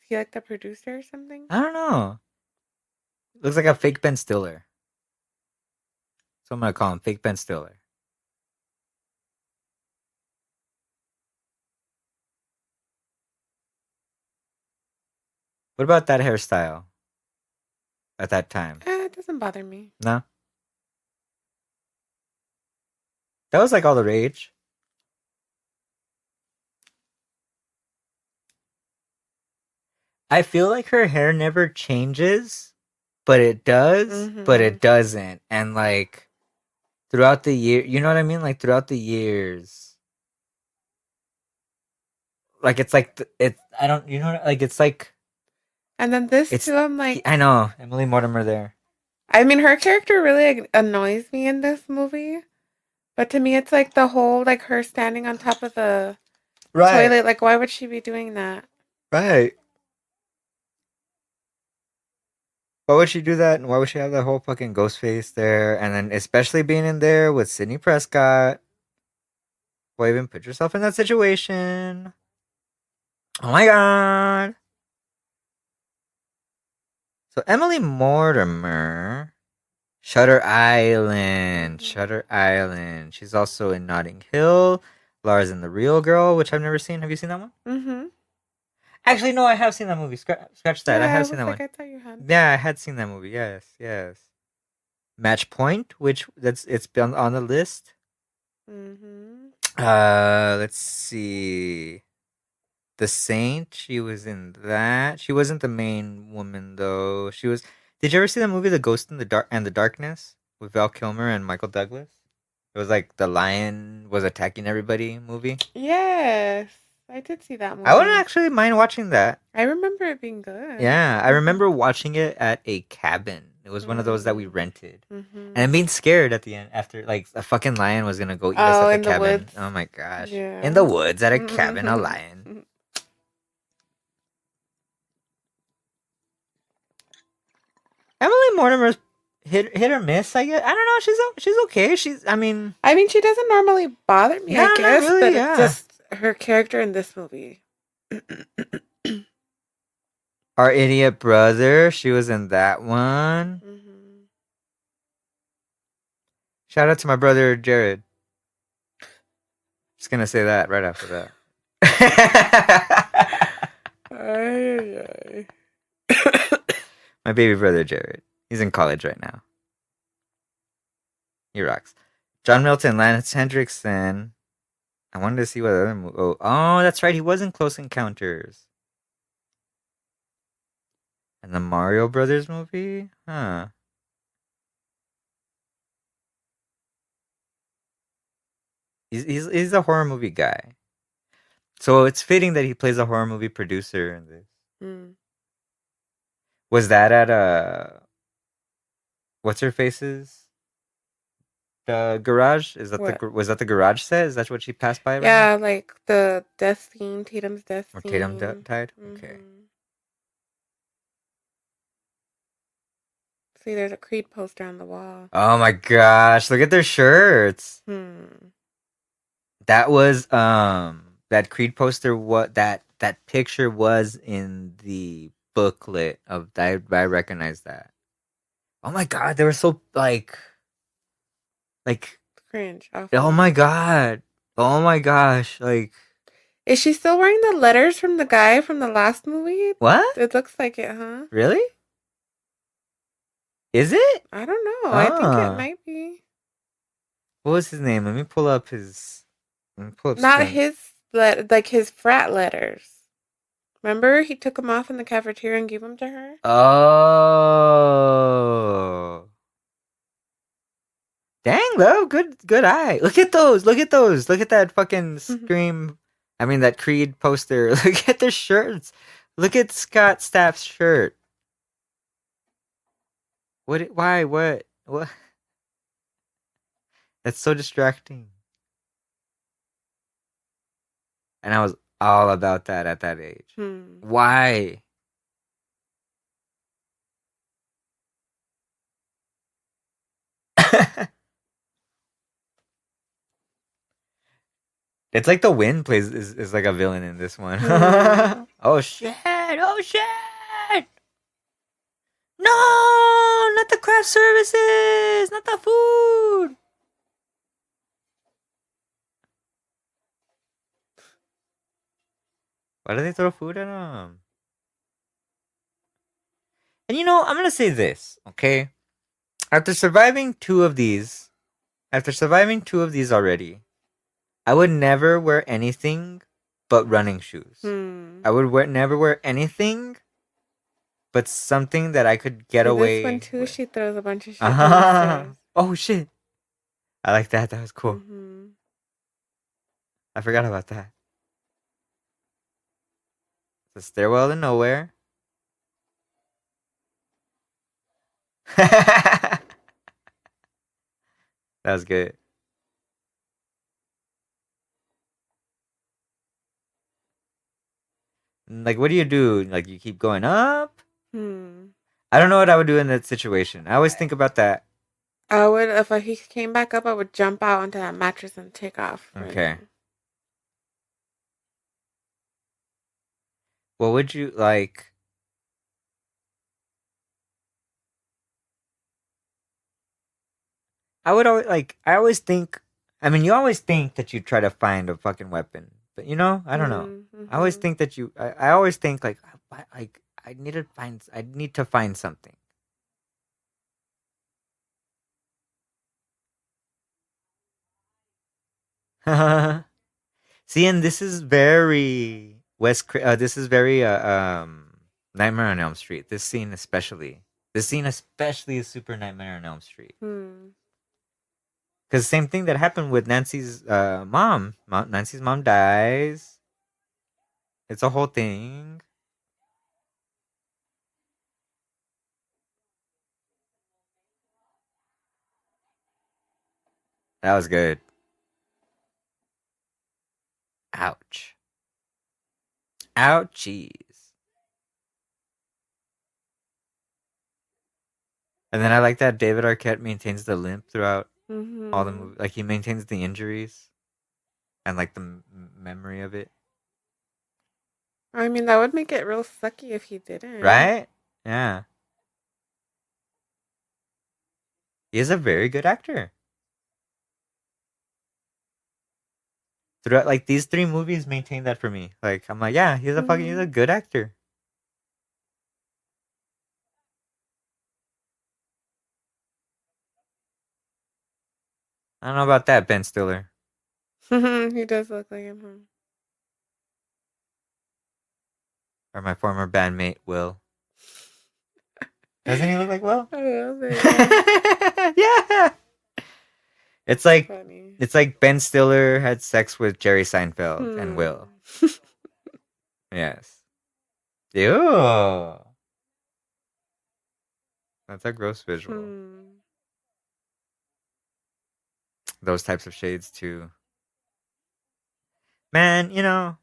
Is he like the producer or something? I don't know. Looks like a fake Ben Stiller. So I'm gonna call him fake Ben Stiller. What about that hairstyle? At that time? It doesn't bother me. No? That was like all the rage. I feel like her hair never changes, but it does, but it doesn't. And like throughout the year, you know what I mean? Like throughout the years, like it's like I don't, you know, like it's like. And then this too, I'm like, I know Emily Mortimer there. I mean, her character really annoys me in this movie, but to me, it's like the whole like her standing on top of the toilet. Like, why would she be doing that? Right. Why would she do that? And why would she have that whole fucking ghost face there? And then especially being in there with Sidney Prescott. Why even put yourself in that situation? Oh my god. So Emily Mortimer. Shutter Island. Shutter Island. She's also in Notting Hill. Lars and the Real Girl, which I've never seen. Have you seen that one? Mm-hmm. Actually, no, I have seen that movie. Scratch that. Yeah, I have seen that one. I thought you had. Yeah, I had seen that movie. Yes, yes. Match Point, which it's been on the list. Mm-hmm. Let's see. The Saint, she was in that. She wasn't the main woman though. She was. Did you ever see that movie, The Ghost in the Dark and the Darkness, with Val Kilmer and Michael Douglas? It was like the lion was attacking everybody movie. Yes, I did see that movie. I wouldn't actually mind watching that. I remember it being good. Yeah, I remember watching it at a cabin. It was one of those that we rented, and and being scared at the end after like a fucking lion was gonna go eat us at the cabin. Oh my gosh! Yeah. In the woods at a cabin, a lion. Emily Mortimer's hit or miss. I guess I don't know. She's okay. I mean, she doesn't normally bother me. No, I guess, not really, but yeah. it's just her character in this movie. Our Idiot Brother. She was in that one. Mm-hmm. Shout out to my brother Jared. Just gonna say that right after that. My baby brother Jared. He's in college right now. He rocks. John Milton, Lance Hendrickson. I wanted to see what other movie. Oh, that's right. He was in Close Encounters. And the Mario Brothers movie? Huh. He's a horror movie guy. So it's fitting that he plays a horror movie producer in this. Mm. Was that at what's her face's? The garage? Was that the garage set? Is that what she passed by? Yeah, like the death scene, Tatum's death scene. Or Tatum died? Okay. See, there's a Creed poster on the wall. Oh my gosh, look at their shirts. That was that Creed poster, what that picture was in the booklet of I recognize that. Oh my god, they were so like cringe. Awful. Oh my god. Oh my gosh, like is she still wearing the letters from the guy from the last movie? What? It looks like it, huh? Really? Is it? I don't know. I think it might be. What was his name? Let me pull up his. Not his like his frat letters. Remember, he took them off in the cafeteria and gave them to her. Oh. Dang, though. Good eye. Look at those. Look at those. Look at that fucking Scream. I mean, that Creed poster. Look at their shirts. Look at Scott Stapp's shirt. What? Why? What? What? That's so distracting. And I was all about that at that age. Why? It's like the wind plays is like a villain in this one. Oh shit! Oh shit! No, not the craft services, not the food. Why do they throw food at them? And you know, I'm gonna say this, okay? After surviving two of these already, I would never wear anything but running shoes. I would never wear anything but something that I could get away. This one too, with. she throws a bunch of shit downstairs. Oh shit! I like that. That was cool. I forgot about that. The stairwell to nowhere. That was good. Like, what do you do? Like, you keep going up? I don't know what I would do in that situation. I always think about that. I would, if he came back up, I would jump out onto that mattress and take off. Okay. What would you like? I would always like. I always think. I mean, you always think that you try to find a fucking weapon, but you know, I don't know. I always think that you. I always think like I need to find. I need to find something. See, and this is very this is very Nightmare on Elm Street. This scene especially. This scene especially is super Nightmare on Elm Street. Because same thing that happened with Nancy's mom. Nancy's mom dies. It's a whole thing. That was good. Ouch. Ouchies. And then I like that David Arquette maintains the limp throughout all the movies. Like, he maintains the injuries and like the memory of it. I mean, that would make it real sucky if he didn't. Right? Yeah. He is a very good actor. Throughout, like, these three movies maintain that for me. Like, I'm like, yeah, he's a good actor. I don't know about that, Ben Stiller. He does look like him. Or my former bandmate, Will. Doesn't he look like Will? A little bit, yeah. It's like Ben Stiller had sex with Jerry Seinfeld and Will. Yes. Ew. That's a gross visual. Those types of shades too. Man, you know.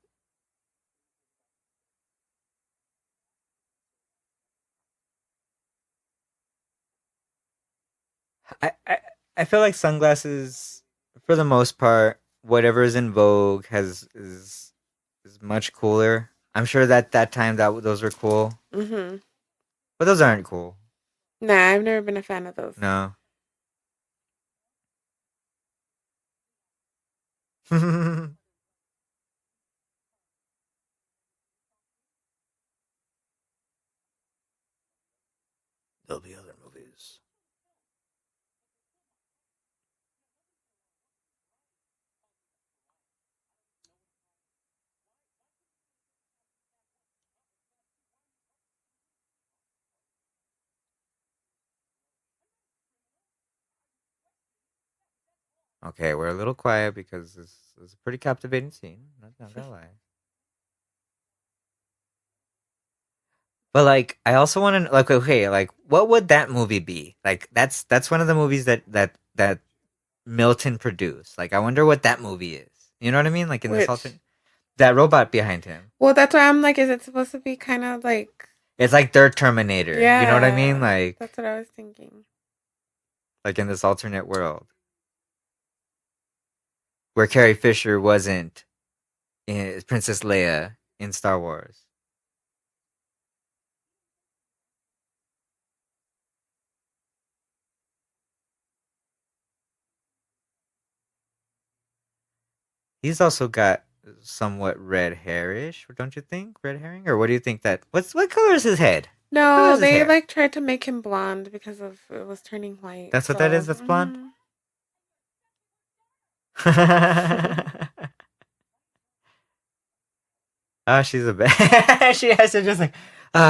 I feel like sunglasses, for the most part, whatever is in vogue is much cooler. I'm sure that time that those were cool. But those aren't cool. Nah, I've never been a fan of those. No. There'll be other movies. Okay, we're a little quiet because this is a pretty captivating scene. Not gonna lie. But like, I also want to like, okay, like, what would that movie be? Like, that's one of the movies that Milton produced. Like, I wonder what that movie is. You know what I mean? Like in this Which, alternate, that robot behind him. well, that's why I'm like, is it supposed to be kind of like, It's like their Terminator. You know what I mean? yeah, Like, that's what I was thinking. like in this alternate world where Carrie Fisher wasn't Princess Leia in Star Wars. He's also got somewhat red hairish, don't you think? Red herring, or what do you think that? What color is his head? What color No, is his they hair? like tried to make him blonde because of it was turning white. That's what that So, is. That's blonde. mhm. Ah, she's a bad. She has to just like,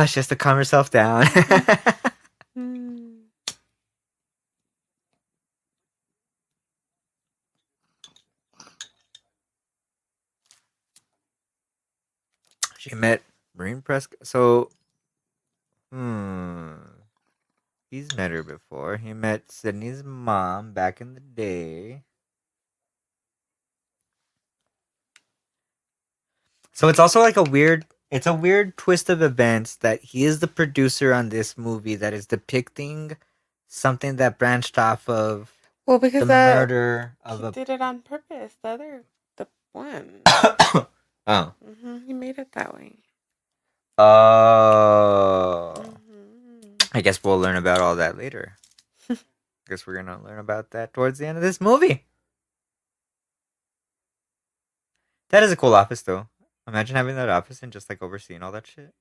she has to calm herself down. Mm. She met Marine Prescott. So, hmm, he's met her before. He met Sydney's mom back in the day. So it's also like a weird. It's a weird twist of events that he is the producer on this movie that is depicting something that branched off of Well, the because murder of he a. did it on purpose. The one. Oh. He made it that way. Oh. Hmm I guess we'll learn about all that later. Guess we're gonna learn about that towards the end of this movie. That is a cool office, though. Imagine having that office and just like overseeing all that shit.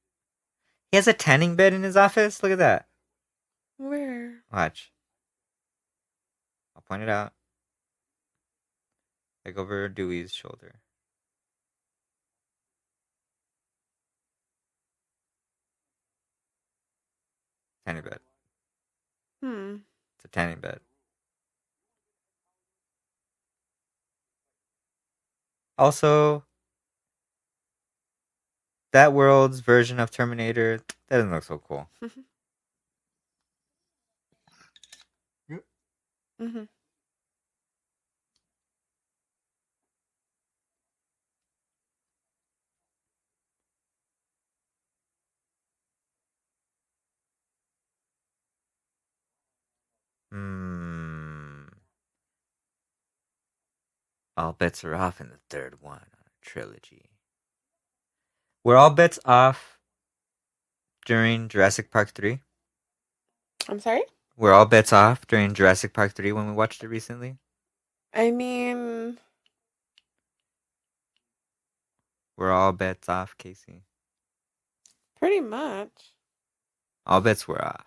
He has a tanning bed in his office. Look at that. Where? Watch. I'll point it out. Like over Dewey's shoulder. Tanning bed. Hmm. It's a tanning bed. Also, that world's version of Terminator that doesn't look so cool. hmm Hmm. All bets are off in the third one on a trilogy. Were all bets off during Jurassic Park 3? I'm sorry? Were all bets off during Jurassic Park 3 when we watched it recently? I mean, Were all bets off, Casey? pretty much. All bets were off.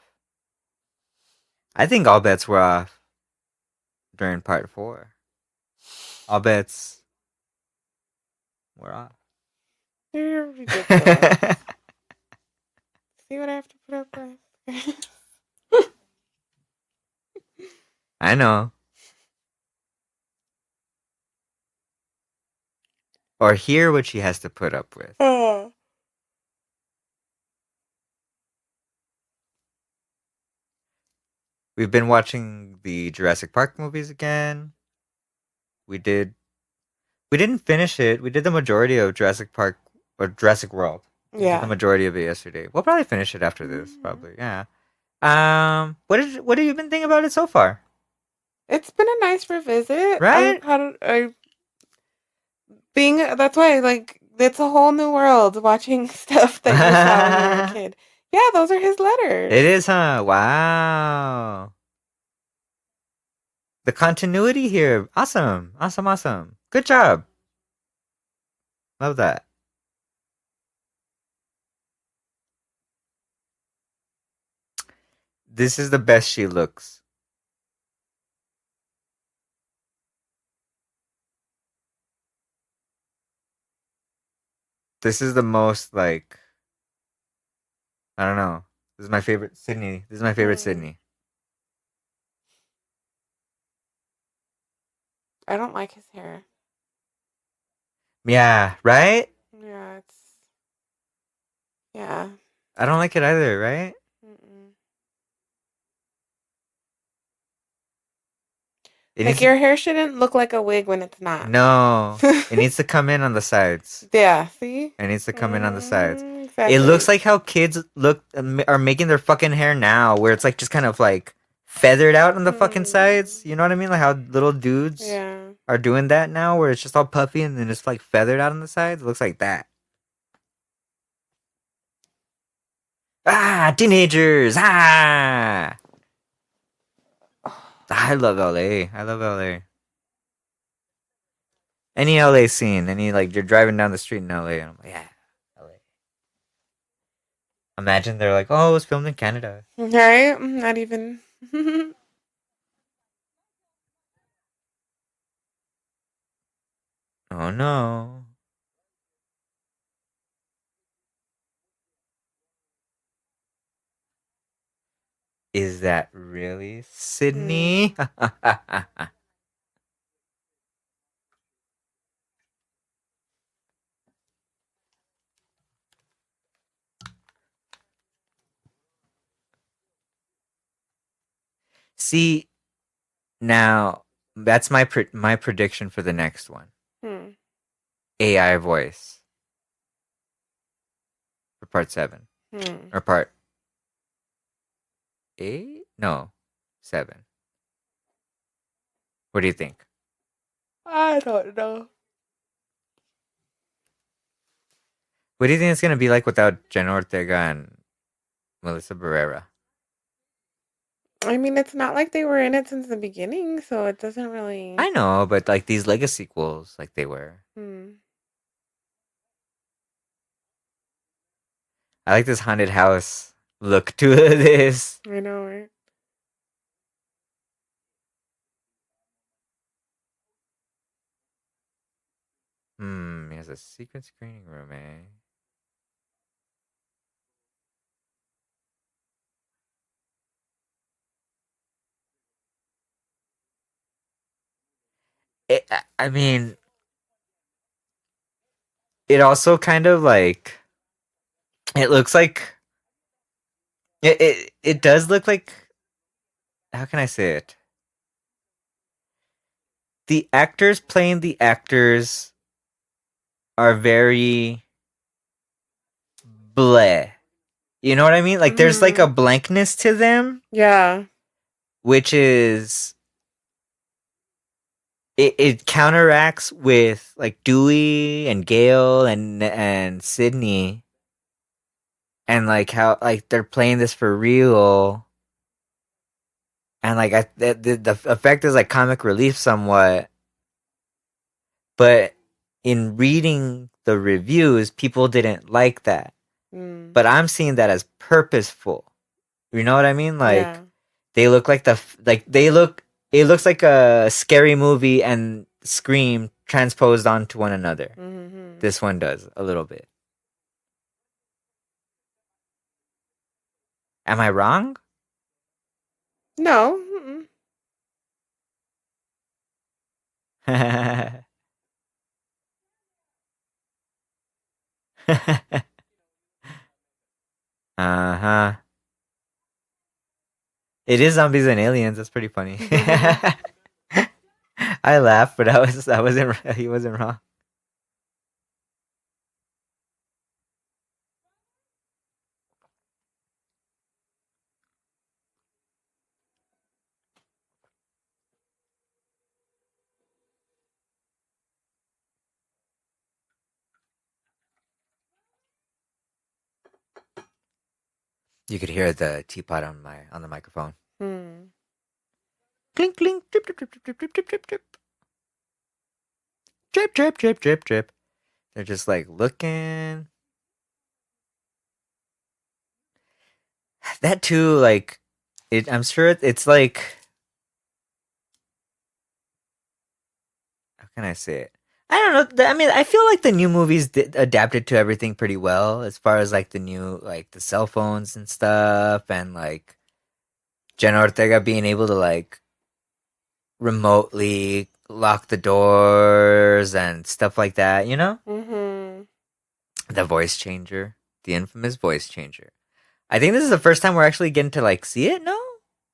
I think all bets were off during part 4. All bets were off. You're ridiculous. See what I have to put up with? I know. Or hear what she has to put up with. Oh. We've been watching the Jurassic Park movies again. We did. We didn't finish it. We did the majority of Jurassic Park or Jurassic World. We did the Yeah. majority of it yesterday. We'll probably finish it after this. Mhm. Probably, yeah. What have you been thinking about it so far? It's been a nice revisit. Right? I being that's why like it's a whole new world watching stuff that you saw when you were a kid. Yeah, those are his It letters. is, huh? Wow. The continuity here. Awesome. Awesome. Awesome. Good job. Love that. This is the best she looks. This is the most like I don't know. This is my favorite Sydney. This is my favorite Mm. Sydney. I don't like his hair. Yeah, right? Yeah, yeah. I don't like it either, right? Mm-mm. It Like needs to, your hair shouldn't look like a wig when it's not. no. It needs to come in on the sides. Yeah, see? It needs to come in on the sides. It Exactly. looks like how kids are making their fucking hair now, where it's like just kind of like feathered out on the fucking sides. You know what I mean? Like how little dudes Yeah. are doing that now, where it's just all puffy and then it's like feathered out on the sides. It looks like that. Ah, teenagers! Ah, I love LA. I love LA. Any LA scene, any like you're driving down the street in LA, and I'm like, yeah, LA. Imagine they're like, oh, it was filmed in Canada. Right? Not even. Oh no. Is that really Sydney? See, now that's my prediction for the next one. Hmm. AI voice for part 7 Hmm. or part 8? No, 7. What do you think? I don't know. What do you think it's gonna be like without Jenna Ortega and Melissa Barrera? I mean, it's not like they were in it since the beginning, so it doesn't really. I know, but like these legacy sequels, like they were. Hmm. I like this haunted house look to this. I know, right? He has a secret screening room, eh? I mean, it also kind of like it looks like it does look like, how can I say it? The actors playing the actors are very bleh. You know what I mean? Like there's like a Hmm. blankness to them, Yeah. which is it counteracts with like Dewey and Gail and Sydney, and like how like they're playing this for real, and like the effect is like comic relief somewhat, but in reading the reviews, people didn't like that. Hmm. But I'm seeing that as purposeful. You know what I mean? Yeah. Like they look like like they look. It looks like a scary movie and Scream transposed onto one another. Hmm. This one does a little bit. Am I wrong? No. Mm-mm. Uh huh. It is zombies and aliens. That's pretty funny. I laughed, but I wasn't. He wasn't wrong. You could hear the teapot on the microphone. Hmm. Clink clink, drip drip drip drip drip drip drip drip drip drip drip drip drip. They're just like looking. That too, like it. I'm sure it's like, how can I say it? I don't know. I mean, I feel like the new movies adapted to everything pretty well, as far as like the new, like the cell phones and stuff, and like Jenna Ortega being able to like remotely lock the doors and stuff like that, you know? Mm-hmm. The voice changer. The infamous voice changer. I think this is the first time we're actually getting to like see it, no?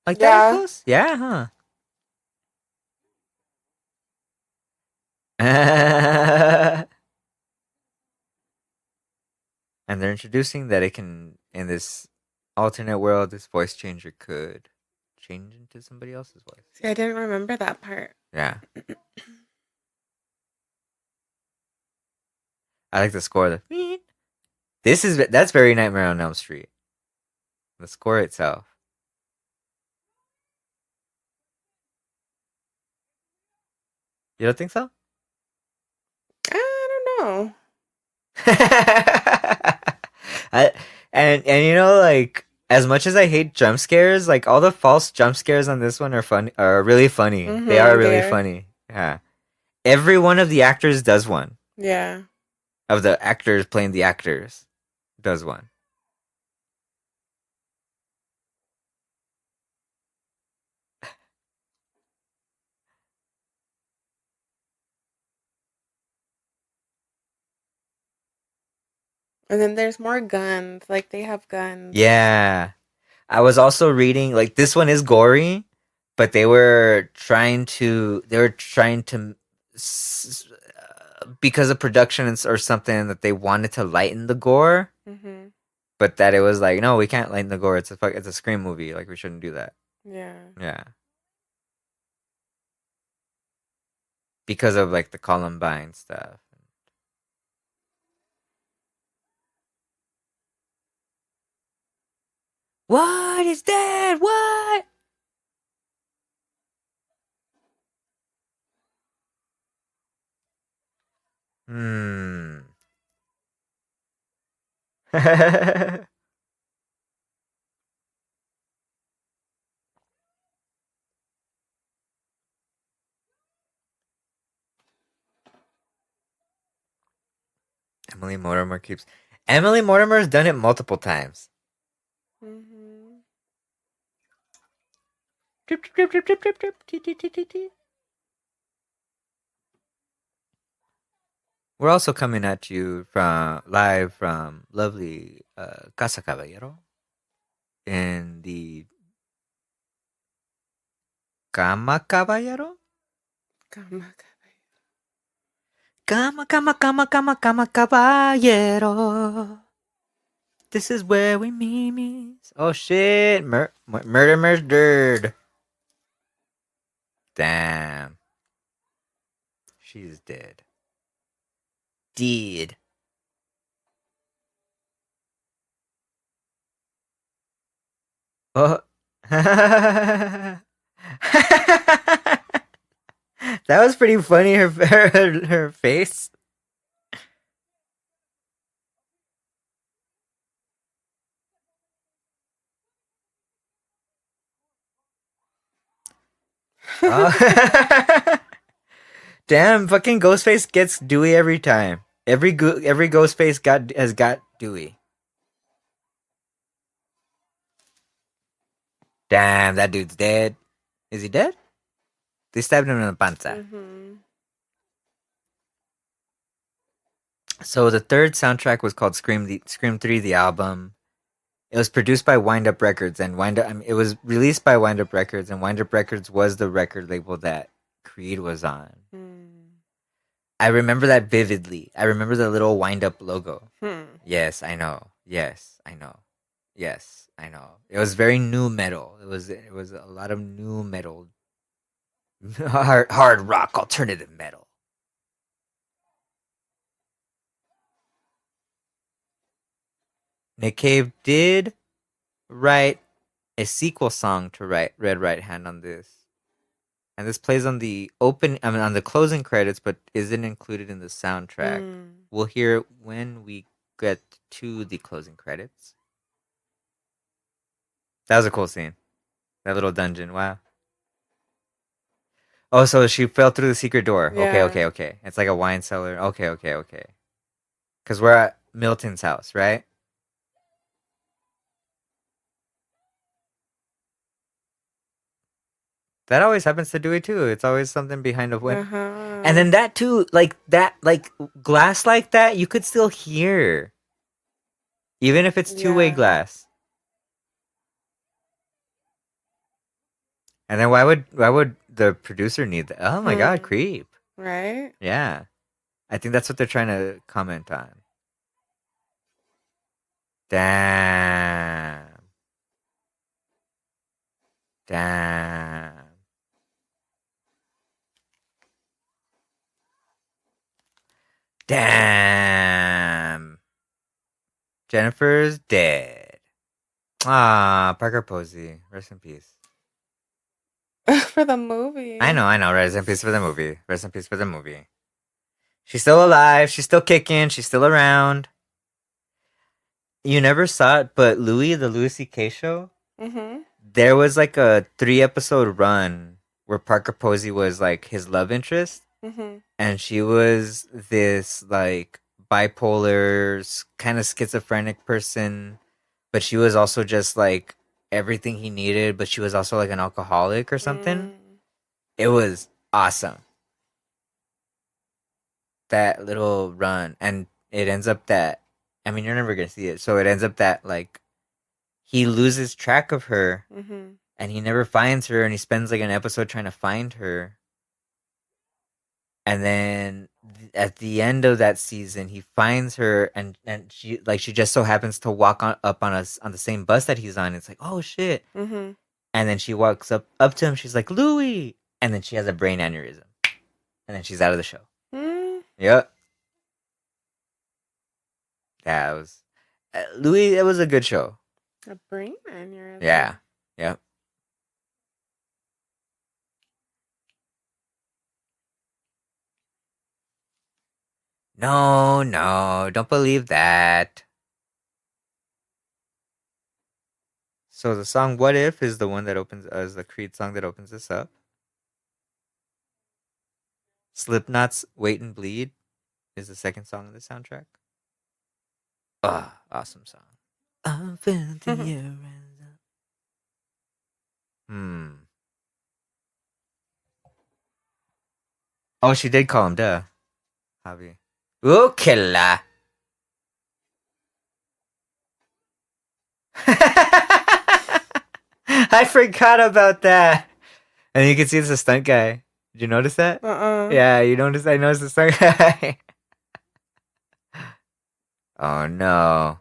Like that up Yeah. close? Yeah, huh? And they're introducing that it can, in this alternate world, this voice changer could change into somebody else's voice. See, I didn't remember that part. Yeah. I like the score. That's very Nightmare on Elm Street. The score itself. You don't think so? I don't know. I, and you know, like, as much as I hate jump scares, like all the false jump scares on this one are fun, are really funny. They are Mm-hmm. really There. funny. Yeah. Every one of the actors does one. Yeah. Of the actors playing the actors does one. And then there's more guns. Like they have guns. Yeah. I was also reading, like, this one is gory, but they were trying to because of production or something, that they wanted to lighten the gore, Mm-hmm. but that it was like, no, we can't lighten the gore. It's a Scream movie. Like, we shouldn't do that. Yeah. Yeah. Because of like the Columbine stuff. What is that? What? Hmm. Emily Mortimer keeps. Emily Mortimer's done it multiple times. Mm-hmm. Drip, drip, drip, drip, drip, drip, tee, tee, tee, tee, tee. We're also coming at you from live from lovely Casa Caballero in the Cama Caballero. Cama, cama, cama, cama, cama Caballero. This is where we meet. Oh shit! Murdered. Damn. She's dead. Dead. Oh. That was pretty funny. Her face. Oh. Damn, fucking Ghostface gets Dewey every time. Every Ghostface has got Dewey. Damn, that dude's dead. Is he dead? They stabbed him in the panza. Mm-hmm. So the third soundtrack was called Scream 3, the album. It was produced by Wind Up Records, and it was released by Wind Up Records, and Wind Up Records was the record label that Creed was on. Mm. I remember that vividly. I remember the little Wind Up logo. Hmm. Yes, I know. Yes, I know. Yes, I know. It was very new metal. It was a lot of new metal, hard rock, alternative metal. Nick Cave did write a sequel song to Red Right Hand on this, and this plays on on the closing credits, but isn't included in the soundtrack. Mm. We'll hear it when we get to the closing credits. That was a cool scene. That little dungeon. Wow. Oh, so she fell through the secret door. Okay, Yeah. okay, okay. It's like a wine cellar. Okay, okay, okay. Because we're at Milton's house, right? That always happens to Dewey too. It's always something behind a window. Uh-huh. And then that too, like that, like glass like that, you could still hear, even if it's two-way glass. And then why would the producer need that? Oh my god, creep! Right? Yeah, I think that's what they're trying to comment on. Damn. Damn. Damn. Jennifer's dead. Ah, Parker Posey. Rest in peace. For the movie. I know. Rest in peace for the movie. Rest in peace for the movie. She's still alive. She's still kicking. She's still around. You never saw it, but the Louis C.K. show, there was like a 3-episode run where Parker Posey was like his love interest. And she was this like bipolar, kind of schizophrenic person, but she was also just like everything he needed, but she was also like an alcoholic or something. It was awesome. That little run. And it ends up that, I mean, you're never going to see it. So it ends up that like he loses track of her and he never finds her, and he spends like an episode trying to find her. And then at the end of that season, he finds her, and she just so happens to walk up on the same bus that he's on. It's like, oh shit! And then she walks up to him. She's like, Louis, and then she has a brain aneurysm, and then she's out of the show. Yep. That was Louis. It was a good show. A brain aneurysm. Yeah. Yep. No, don't believe that. So the song "What If" is the one that opens, is the Creed song that opens this up. Slipknot's "Wait and Bleed" is the second song of the soundtrack. Ah, awesome song. I'm feeling the year. Oh, she did call him, duh. Javi. Ooh, killer. I forgot about that. And you can see it's a stunt guy. Did you notice that? Yeah, I noticed the stunt guy. Oh no.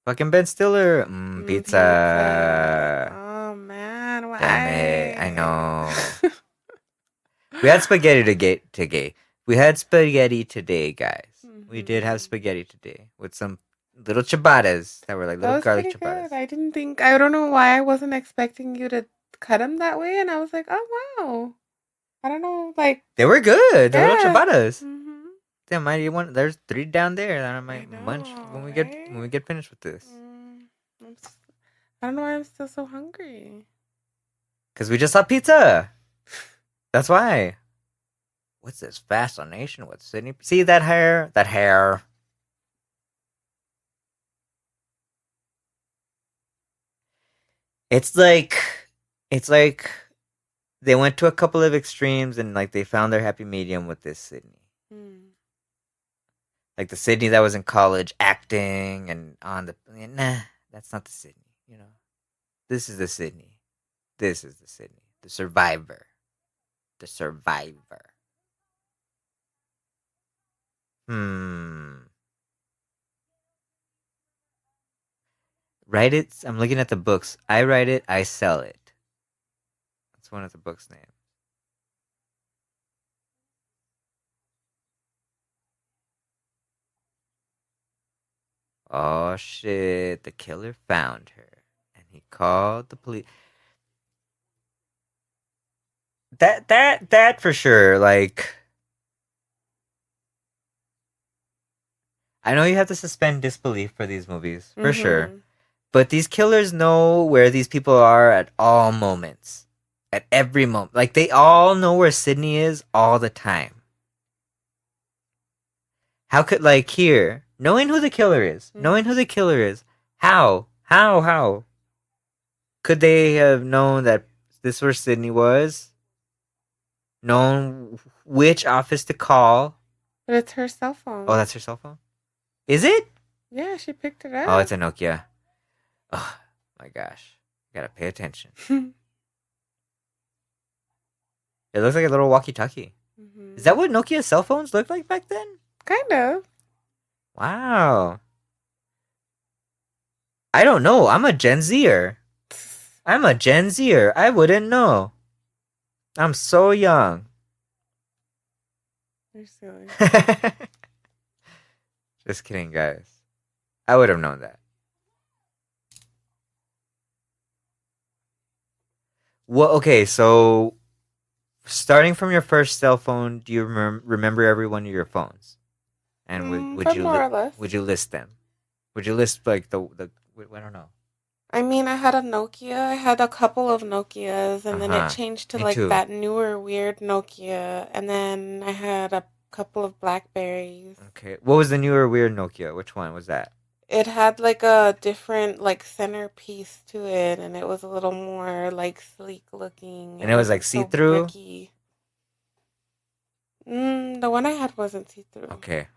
Fucking Ben Stiller. Pizza. Oh man, why? Damn it. I know. We had spaghetti today. We had spaghetti today, guys. We did have spaghetti today with some little ciabattas that were like little garlic ciabattas. I don't know why I wasn't expecting you to cut them that way, and I was like, oh wow. I don't know, like they were good. The little ciabattas. Damn, mighty one. There's 3 down there that I might munch when we get finished with this. I don't know why I'm still so hungry. Because we just saw pizza. That's why. What's this fascination with Sydney? See that hair? That hair. It's like they went to a couple of extremes and like they found their happy medium with this Sydney. Like the Sydney that was in college acting and on the that's not the Sydney, you know. This is the Sydney. This is the Sydney. The survivor. The survivor. Write it. I'm looking at the books. I write it, I sell it. That's one of the books' names. Oh shit, the killer found her and he called the police. That for sure, like I know you have to suspend disbelief for these movies, for sure. But these killers know where these people are at all moments. At every moment. Like they all know where Sydney is all the time. How could like here, knowing who the killer is, how? Could they have known that this where Sydney was? Known which office to call? But it's her cell phone. Oh, that's her cell phone? Is it? Yeah, she picked it up. Oh, it's a Nokia. Oh, my gosh. Gotta pay attention. It looks like a little walkie-talkie. Mm-hmm. Is that what Nokia cell phones looked like back then? Kind of. Wow. I don't know. I'm a Gen Zer. I wouldn't know. I'm so young. You're silly. Just kidding, guys. I would have known that. Well, okay, so starting from your first cell phone, do you remember every one of your phones? And would you more or less. Would you list them? Would you list like the I don't know. I mean, I had a Nokia. I had a couple of Nokias, and then it changed to like that newer weird Nokia, and then I had a couple of Blackberries. Okay, what was the newer weird Nokia? Which one was that? It had like a different like centerpiece to it, and it was a little more like sleek looking. And it was like see-through? The one I had wasn't see-through. Okay.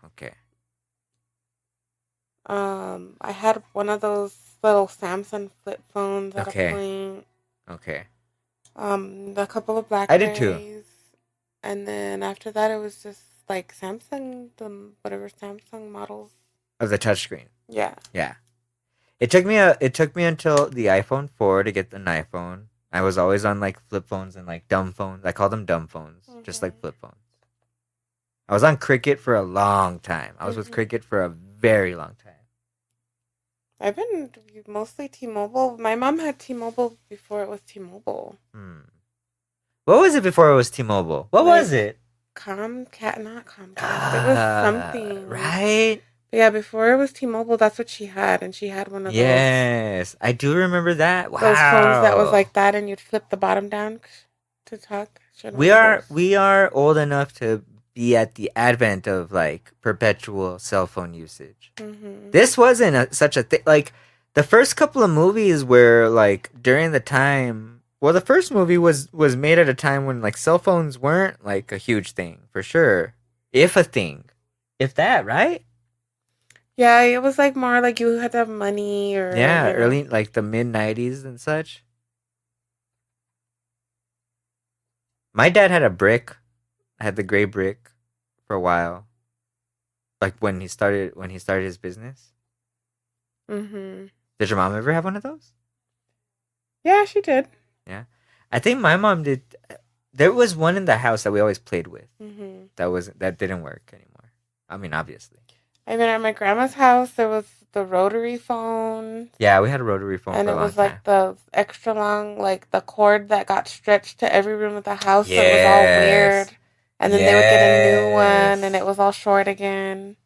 I had one of those little Samsung flip phones at a point. Okay. A couple of Blackberries. I did too. And then after that, it was just like Samsung, whatever Samsung models of the touchscreen. Yeah. It took me until the iPhone 4 to get an iPhone. I was always on like flip phones and like dumb phones. I call them dumb phones, just like flip phones. I was on Cricket for a long time. I was with Cricket for a very long time. I've been mostly T-Mobile. My mom had T-Mobile before it was T-Mobile. What was it before it was T-Mobile? What was it? Comcast, not Comcast. It was something. Right? But yeah, before it was T-Mobile, that's what she had. And she had one of those. Yes, I do remember that. Wow. Those phones that was like that and you'd flip the bottom down to talk. We are old enough to be at the advent of like perpetual cell phone usage. This wasn't such a thing. Like the first couple of movies were like during the time. Well, the first movie was made at a time when like cell phones weren't like a huge thing for sure, if a thing, if that, right? Yeah, it was like more like you had to have money or early like the mid-90s and such. My dad had a brick. I had the gray brick for a while. Like when he started his business. Did your mom ever have one of those? Yeah, she did. Yeah. I think my mom did. There was one in the house that we always played with. That didn't work anymore. I mean, obviously. I mean, at my grandma's house, there was the rotary phone. Yeah, we had a rotary phone for a long time. And it was like the extra long, like the cord that got stretched to every room of the house. So it was all weird. And then they would get a new one, and it was all short again.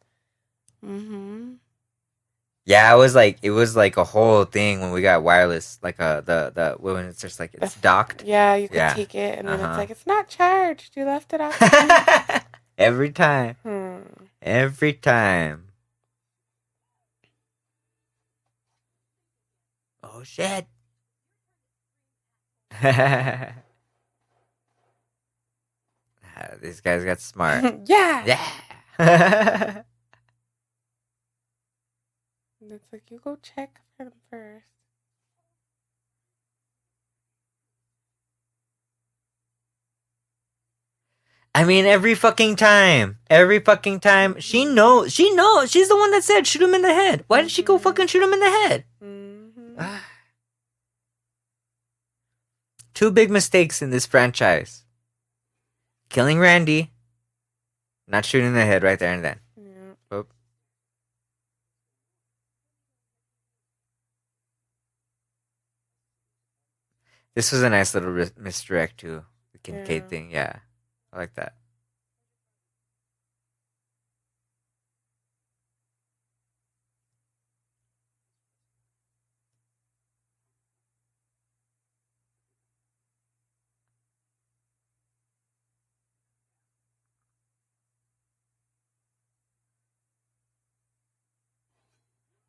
Yeah, it was like a whole thing when we got wireless, like the when it's just like it's docked. Yeah, you could take it, and then it's like it's not charged. You left it out. Every time. Every time. Oh shit. These guys got smart. Yeah. It's like you go check for them first. I mean, every fucking time. She knows. She's the one that said shoot him in the head. Why did she go fucking shoot him in the head? Two big mistakes in this franchise. Killing Randy. Not shooting in the head right there and then. Oop. This was a nice little misdirect too. The Kincaid thing. Yeah. I like that.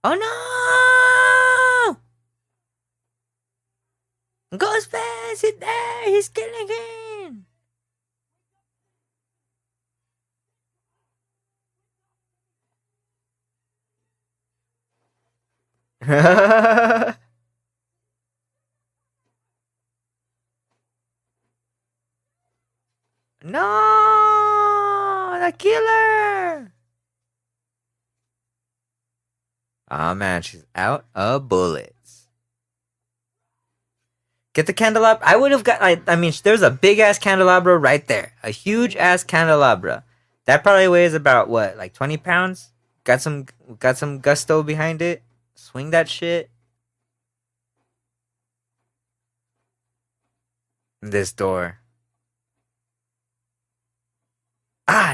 Oh no! Ghostface, he's there. He's killing him. No, the killer. Oh man, she's out of bullets. Get the candelabra. I would have got. I mean, there's a big ass candelabra right there. A huge ass candelabra. That probably weighs about what, like 20 pounds. Got some gusto behind it. Swing that shit. This door.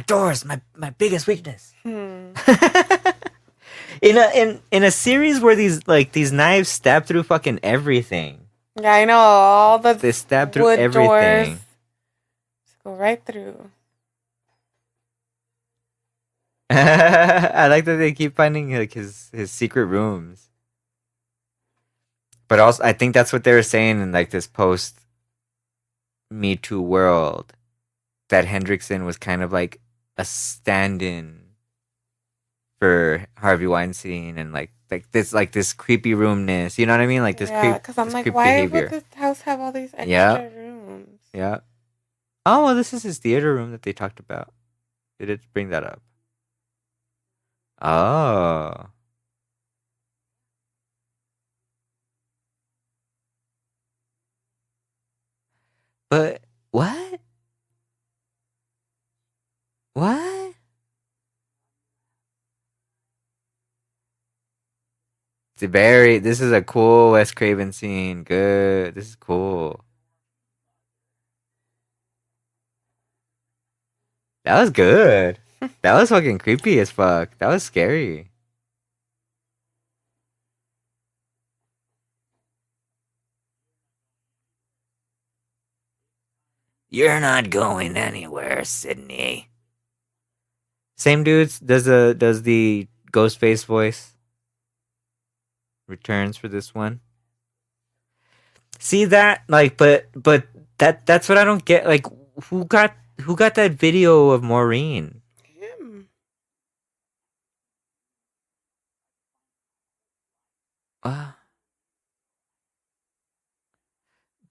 Doors. My biggest weakness. in a series where these knives stab through fucking everything. Yeah, I know. All they stab through wood everything. Doors. Just go right through. I like that they keep finding like his secret rooms. But also, I think that's what they were saying in like this post Me Too world, that Hendrickson was kind of like a stand-in for Harvey Weinstein and like this creepy roomness. You know what I mean? Like this because I'm like, why behavior. Would this house have all these extra rooms? Yeah. Oh well, this is his theater room that they talked about. They did bring that up. Oh. But what? What? This is a cool Wes Craven scene. Good. This is cool. That was good. That was fucking creepy as fuck. That was scary. You're not going anywhere, Sydney. Same dudes does the Ghostface voice. Returns for this one. See that? Like, but that's what I don't get. Like, who got that video of Maureen? Him.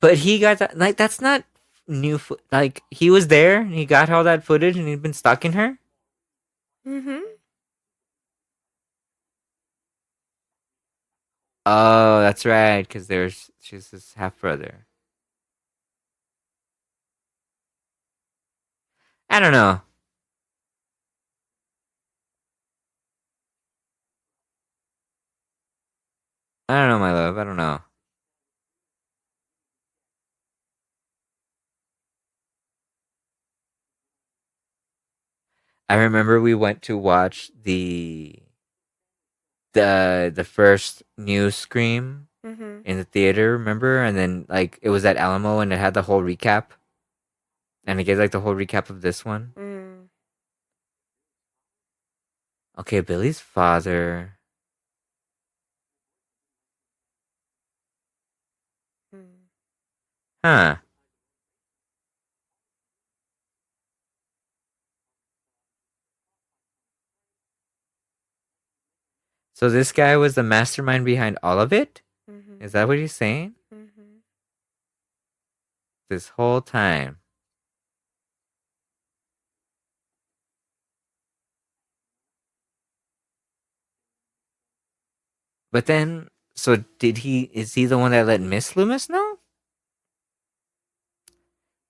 But he got that. Like, that's not new. Like, he was there and he got all that footage and he'd been stalking her. Mm-hmm. Oh, that's right. Because she's his half brother. I don't know. I don't know, my love. I don't know. I remember we went to watch the first new Scream in the theater, remember? And then like it was at Alamo and it had the whole recap. And it gave like the whole recap of this one. Mm. Okay, Billy's father. Huh. So this guy was the mastermind behind all of it? Mm-hmm. Is that what he's saying? Mm-hmm. This whole time. But then, so is he the one that let Miss Loomis know?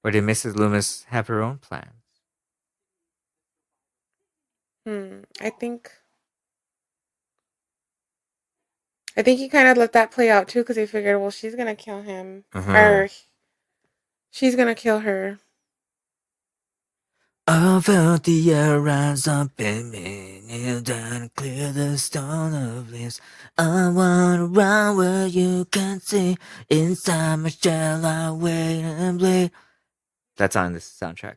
Or did Mrs. Loomis have her own plans? I think he kind of let that play out too, because he figured, well, she's gonna kill him, or she's gonna kill her. I felt the air rise up in me, kneel down and clear the stone of bliss. I wanna run where you can see, inside my shell I wait and bleed. That's on this soundtrack.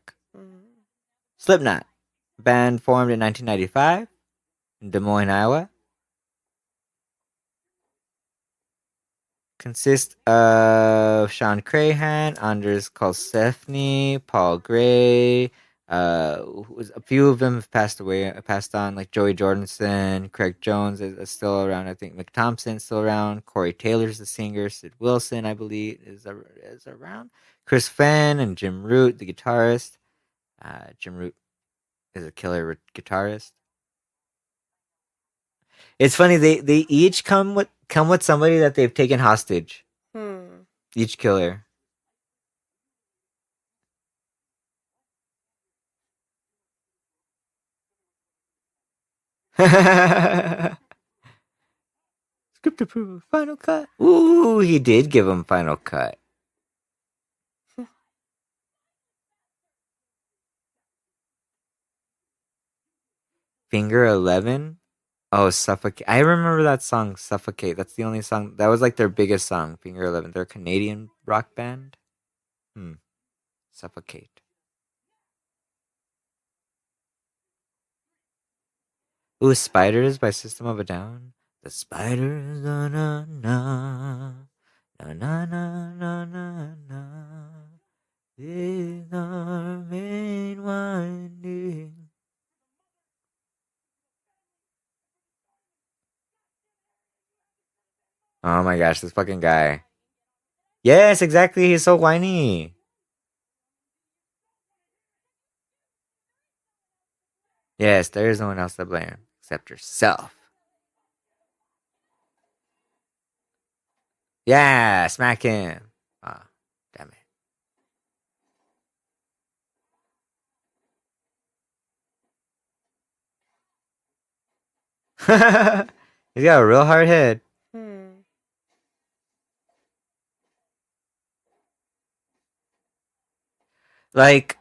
Slipknot, band formed in 1995 in Des Moines, Iowa. consists of Sean Crahan, Anders Kolsefny, Paul Gray. A few of them have passed on, like Joey Jordison, Craig Jones is still around. I think McThompson's still around. Corey Taylor's the singer. Sid Wilson, I believe, is around. Chris Fenn and Jim Root, the guitarist. Jim Root is a killer guitarist. It's funny, they each come with somebody that they've taken hostage. Each killer. Script approval, final cut. Ooh, he did give him final cut. Finger 11. Oh, Suffocate. I remember that song, Suffocate. That's the only song. That was like their biggest song, Finger 11. They're a Canadian rock band. Suffocate. Ooh, Spiders by System of a Down. The spiders, na na na. Na na na na na na. Is our main winding. Oh my gosh, this fucking guy. Yes, exactly. He's so whiny. Yes, there is no one else to blame except yourself. Yeah, smack him. Ah, damn it. He's got a real hard head. Like,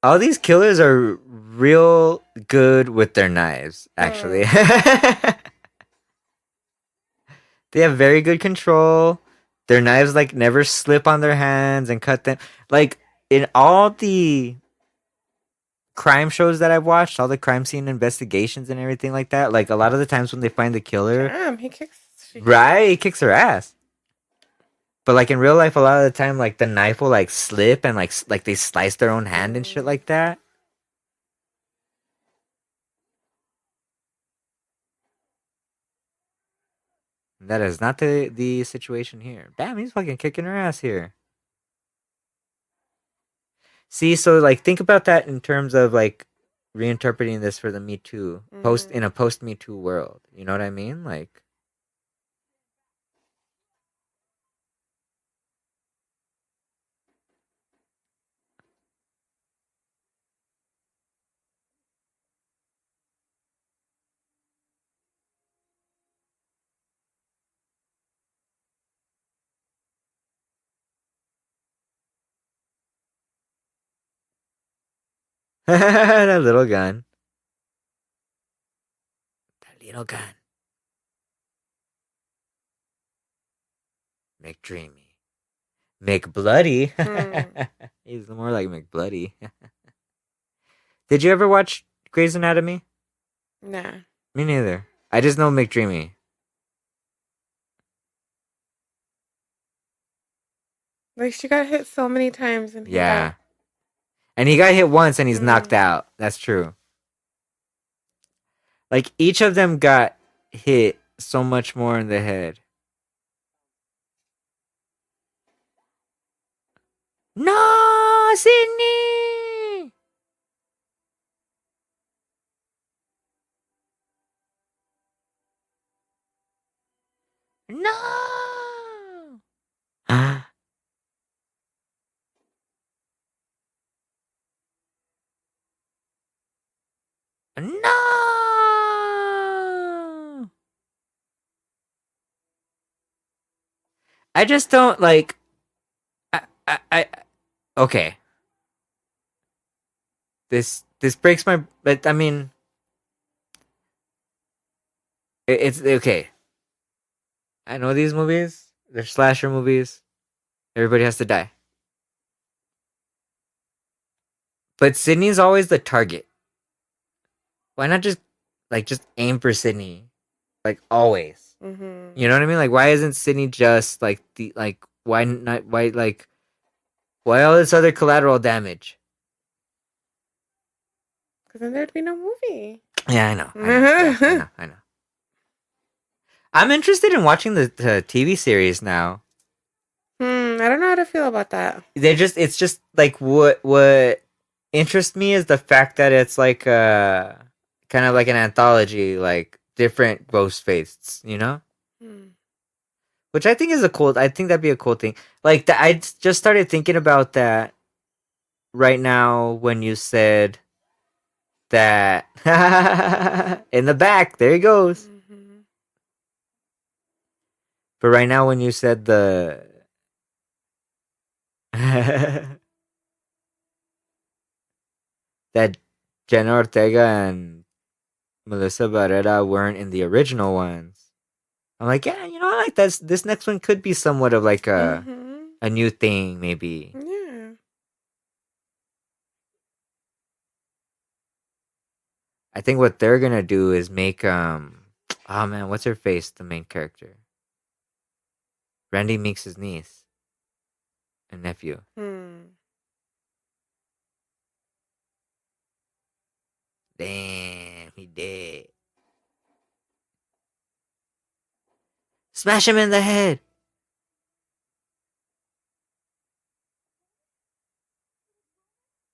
all these killers are real good with their knives, actually. They have very good control. Their knives, like, never slip on their hands and cut them. Like, in all the crime shows that I've watched, all the crime scene investigations and everything like that, like, a lot of the times when they find the killer... Damn, he kicks her ass. But, like, in real life, a lot of the time, like, the knife will, like, slip and, like they slice their own hand and shit like that. That is not the situation here. Damn, he's fucking kicking her ass here. See, so, like, think about that in terms of, like, reinterpreting this for the Me Too, in a post-Me Too world. You know what I mean? Like... that little gun. That little gun. McDreamy. McBloody. He's more like McBloody. Did you ever watch Grey's Anatomy? Nah. Me neither. I just know McDreamy. Like, she got hit so many times. And yeah. And he got hit once and he's knocked out. That's true. Like, each of them got hit so much more in the head. No, Sydney! No! No! I just don't, like... Okay. This breaks my... But, I mean... It's... Okay. I know these movies. They're slasher movies. Everybody has to die. But Sydney's always the target. Why not just aim for Sydney? like always. Mm-hmm. You know what I mean? Like, why isn't Sydney just like the like? Why not? Why all this other collateral damage? Because then there'd be no movie. Yeah, I know. Yeah, I know. I'm interested in watching the TV series now. I don't know how to feel about that. It's just like what interests me is the fact that it's like kind of like an anthology, like different ghost faces, you know? Which I think is I think that'd be a cool thing. Like I just started thinking about that right now when you said that in the back, there he goes. Mm-hmm. But right now when you said the that Jenna Ortega and Melissa Barrera weren't in the original ones. I'm like, yeah, you know, I like this. This next one could be somewhat of like a new thing, maybe. Yeah. I think what they're gonna do is make oh man, what's her face? The main character, Randy Meeks' niece and nephew. Damn, he dead. Smash him in the head.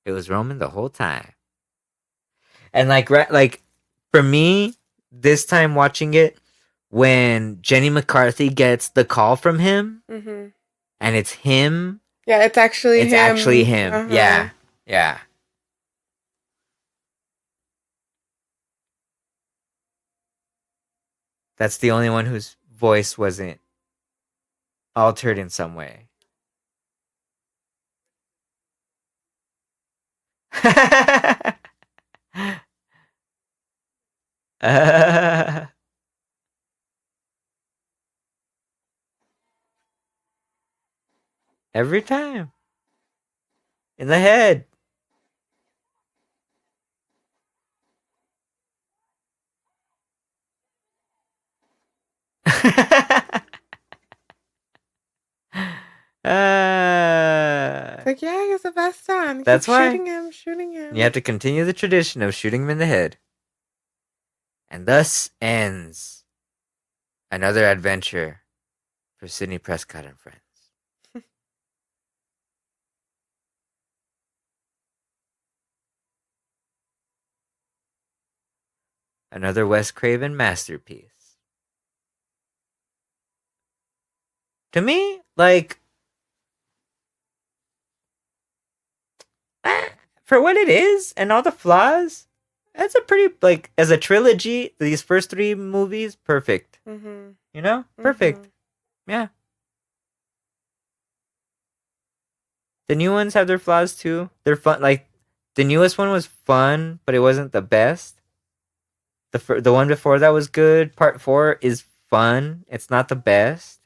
It was Roman the whole time. And like for me, this time watching it, when Jenny McCarthy gets the call from him, and it's him. Yeah, it's actually him. It's actually him. Uh-huh. Yeah, yeah. That's the only one whose voice wasn't altered in some way. Every time. In the head. Like, yeah, he's the best son. That's why. Shooting him. You have to continue the tradition of shooting him in the head. And thus ends another adventure for Sidney Prescott and friends. Another Wes Craven masterpiece. To me, like, for what it is and all the flaws, that's a pretty, like, as a trilogy, these first three movies, perfect. You know? Perfect. Yeah. The new ones have their flaws too. They're fun. Like, the newest one was fun, but it wasn't the best. The one before that was good. Part 4 is fun. It's not the best.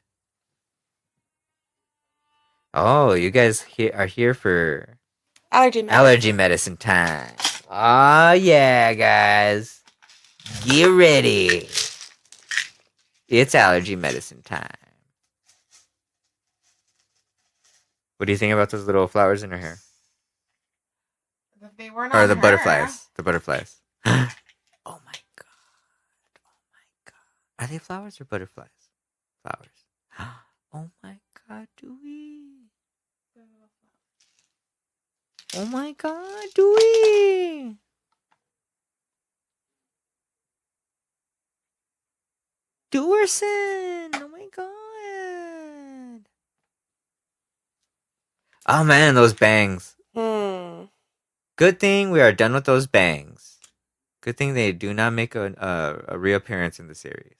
Oh, you guys are here for allergy medicine time. Oh yeah, guys, get ready. It's allergy medicine time. What do you think about those little flowers in her hair? They weren't or the hair. Butterflies. The butterflies. Oh my god. Oh my god. Are they flowers or butterflies? Flowers. Oh my god, Dewey. Oh my god, Dewey. Dewerson. Oh my god. Oh man, those bangs. Good thing we are done with those bangs. Good thing they do not make a reappearance in the series.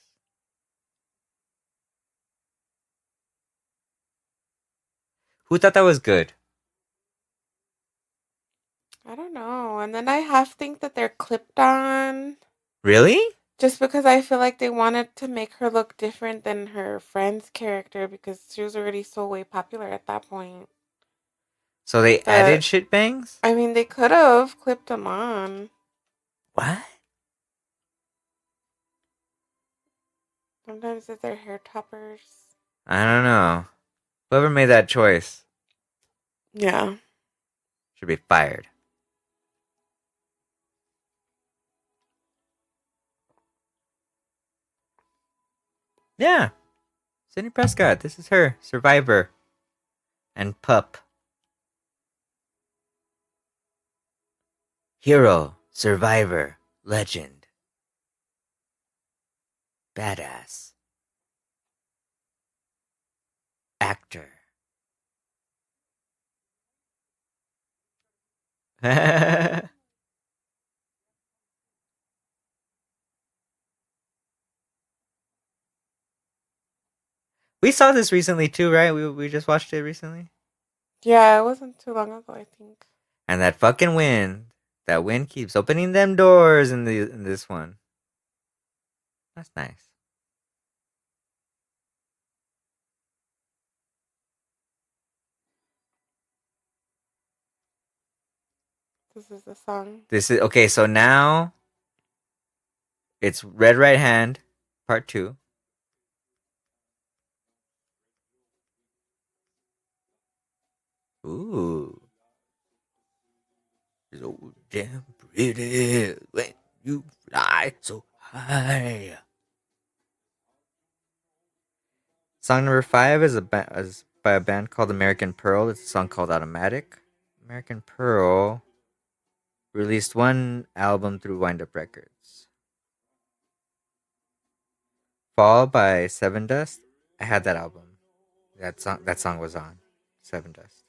Who thought that was good? I don't know. And then I half think that they're clipped on. Really? Just because I feel like they wanted to make her look different than her friend's character because she was already so way popular at that point. So they added shit bangs? I mean, they could have clipped them on. What? Sometimes it's their hair toppers. I don't know. Whoever made that choice Yeah. should be fired. Yeah. Sidney Prescott. This is her. Survivor. And Pup. Hero. Survivor. Legend. Badass. Actor. We saw this recently too, right? We just watched it recently. Yeah, it wasn't too long ago, I think. And that fucking wind. That wind keeps opening them doors in this one. That's nice. This is the song. This is okay, so now it's Red Right Hand, part 2. Ooh. So damn pretty when you fly so high. Song number 5 is is by a band called American Pearl. It's a song called Automatic. American Pearl released one album through Wind Up Records. Fall by Seven Dust. I had that album. That song was on Seven Dust.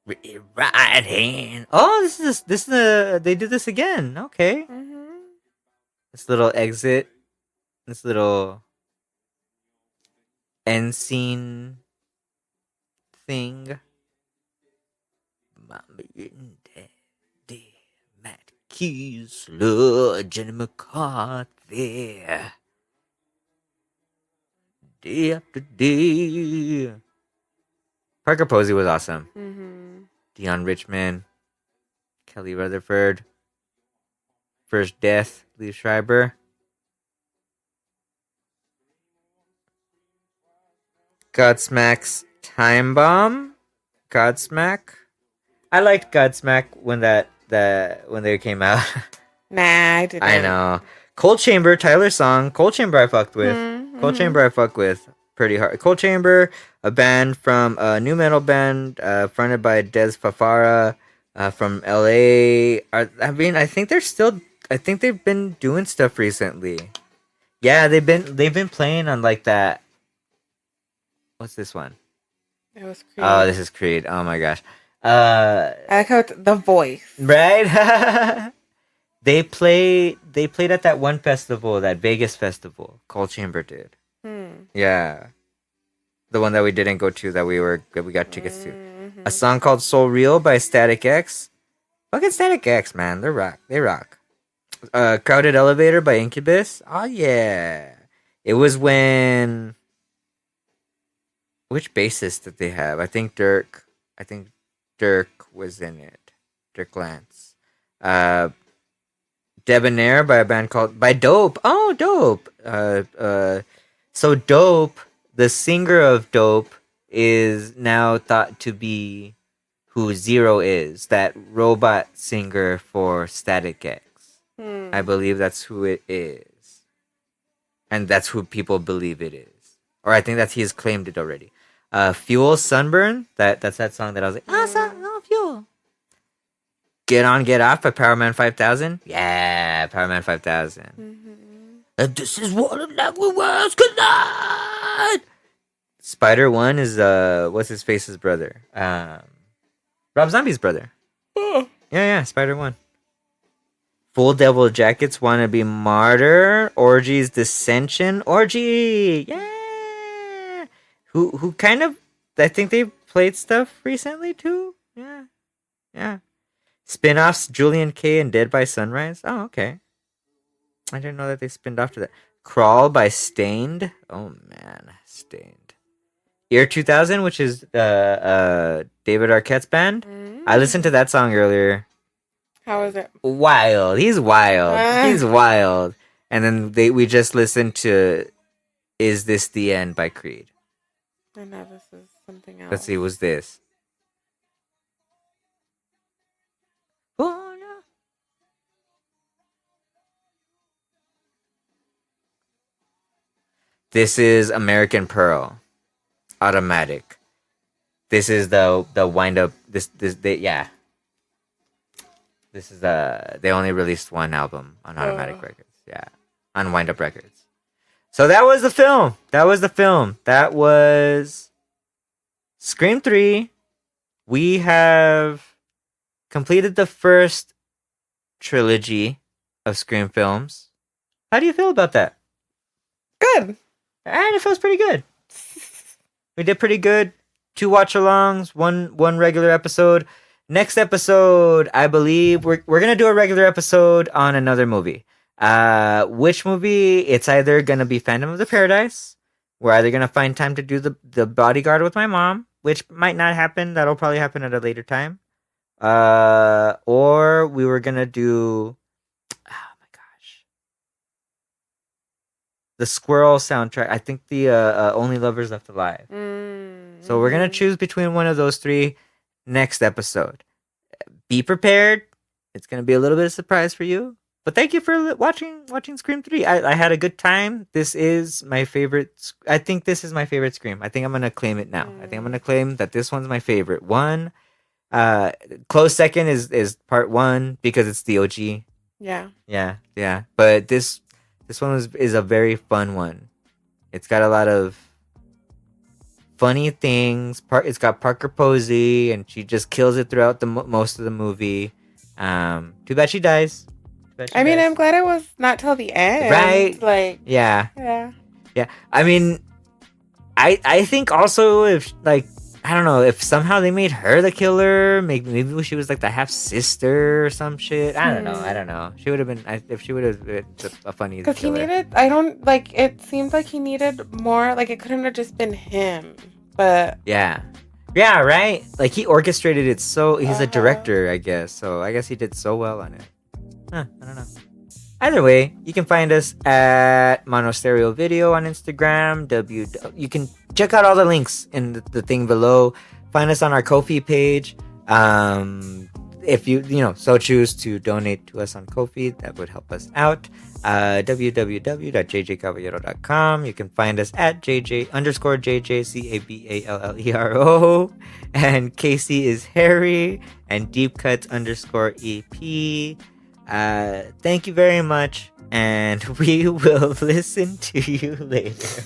Right hand. Oh, this is they did this again. Okay. Mm-hmm. This little exit. This little end scene thing. Mama and Daddy, Matt Keys, Lord Jenny McCarthy. Day after day. Parker Posey was awesome. Mm-hmm. Dion Richmond, Kelly Rutherford, First Death, Lee Schreiber. Godsmack's Time Bomb. Godsmack. I liked Godsmack when when they came out. Nah, I didn't. I know. Cold Chamber, Tyler's song. Cold Chamber I fucked with. Mm-hmm. Cold Chamber I fucked with pretty hard. Cold Chamber, a band from a new metal band fronted by Des Fafara from LA. I think they've been doing stuff recently. Yeah, they've been playing on like that. What's this one? It was Creed. Oh, this is Creed. Oh my gosh. I like how the voice. Right? They played at that one festival, that Vegas festival. Cold Chamber did. Yeah. The one that we didn't go to that we got tickets to. Mm-hmm. A song called Soul Real by Static X. Fucking Static X, man. They rock. Crowded Elevator by Incubus. Oh yeah. It was when which bassist did they have? I think Dirk was in it. Dirk Lance. Debonair by a band called by Dope. Oh, Dope. So Dope, the singer of Dope, is now thought to be who Zero is, that robot singer for Static X. I believe that's who it is. And that's who people believe it is. Or I think that he has claimed it already. Fuel Sunburn, that's that song that I was like, Fuel. Get On, Get Off by Powerman 5000. Yeah, Powerman 5000. And this is what a language worlds collide. Spider One is what's his face's brother? Rob Zombie's brother. Yeah, Spider One. Full Devil Jackets, Wanna Be Martyr, Orgy's Dissension, Orgy. Yeah. Who kind of? I think they played stuff recently too. Yeah. Spin-offs, Julian K and Dead by Sunrise. Oh, okay. I didn't know that they spinned off to that. Crawl by Stained. Oh man, Stained. Year 2000, which is David Arquette's band. I listened to that song earlier. How is it? Wild. He's wild. He's wild. And then we just listened to "Is This the End" by Creed. I know this is something else. Let's see, what's this? Oh, no. This is American Pearl, Automatic. This is the wind up. Yeah. This is they only released one album on Automatic Records. Yeah, on Wind Up Records. So that was the film. That was Scream 3. We have completed the first trilogy of Scream films. How do you feel about that? Good. And it feels pretty good. We did pretty good. 2 watch-alongs, one regular episode. Next episode, I believe we're gonna do a regular episode on another movie. Which movie? It's either gonna be Phantom of the Paradise. We're either gonna find time to do the Bodyguard with my mom, which might not happen. That'll probably happen at a later time. Or we were gonna do, oh my gosh, the Squirrel soundtrack. I think the Only Lovers Left Alive. So we're gonna choose between one of those 3 next episode. Be prepared. It's gonna be a little bit of a surprise for you. But thank you for watching Scream 3. I had a good time. This is my favorite. I think this is my favorite Scream. I think I'm gonna claim it now. I think I'm gonna claim that this one's my favorite one. Close second is part 1 because it's the OG. Yeah. But this one is a very fun one. It's got a lot of funny things. It's got Parker Posey, and she just kills it throughout the most of the movie. Too bad she dies. I mean, I'm glad it was not till the end. Right? Like, yeah. Yeah. I mean, I think also if, like, I don't know, if somehow they made her the killer, maybe she was like the half sister or some shit. I don't know. She would have been, if she would have been a funny killer. Because he needed, I don't, like, it seemed like he needed more, like, it couldn't have just been him, but. Yeah, right? Like, he orchestrated it so, he's a director, I guess, so I guess he did so well on it. I don't know. Either way, you can find us at MonoStereoVideo on Instagram. You can check out all the links in the thing below. Find us on our Ko-fi page. If you so choose to donate to us on Ko-fi, that would help us out. www.jjcaballero.com. You can find us at JJ_JJ CABALLERO. And Casey is Harry. And DeepCuts_EP. Thank you very much, and we will listen to you later.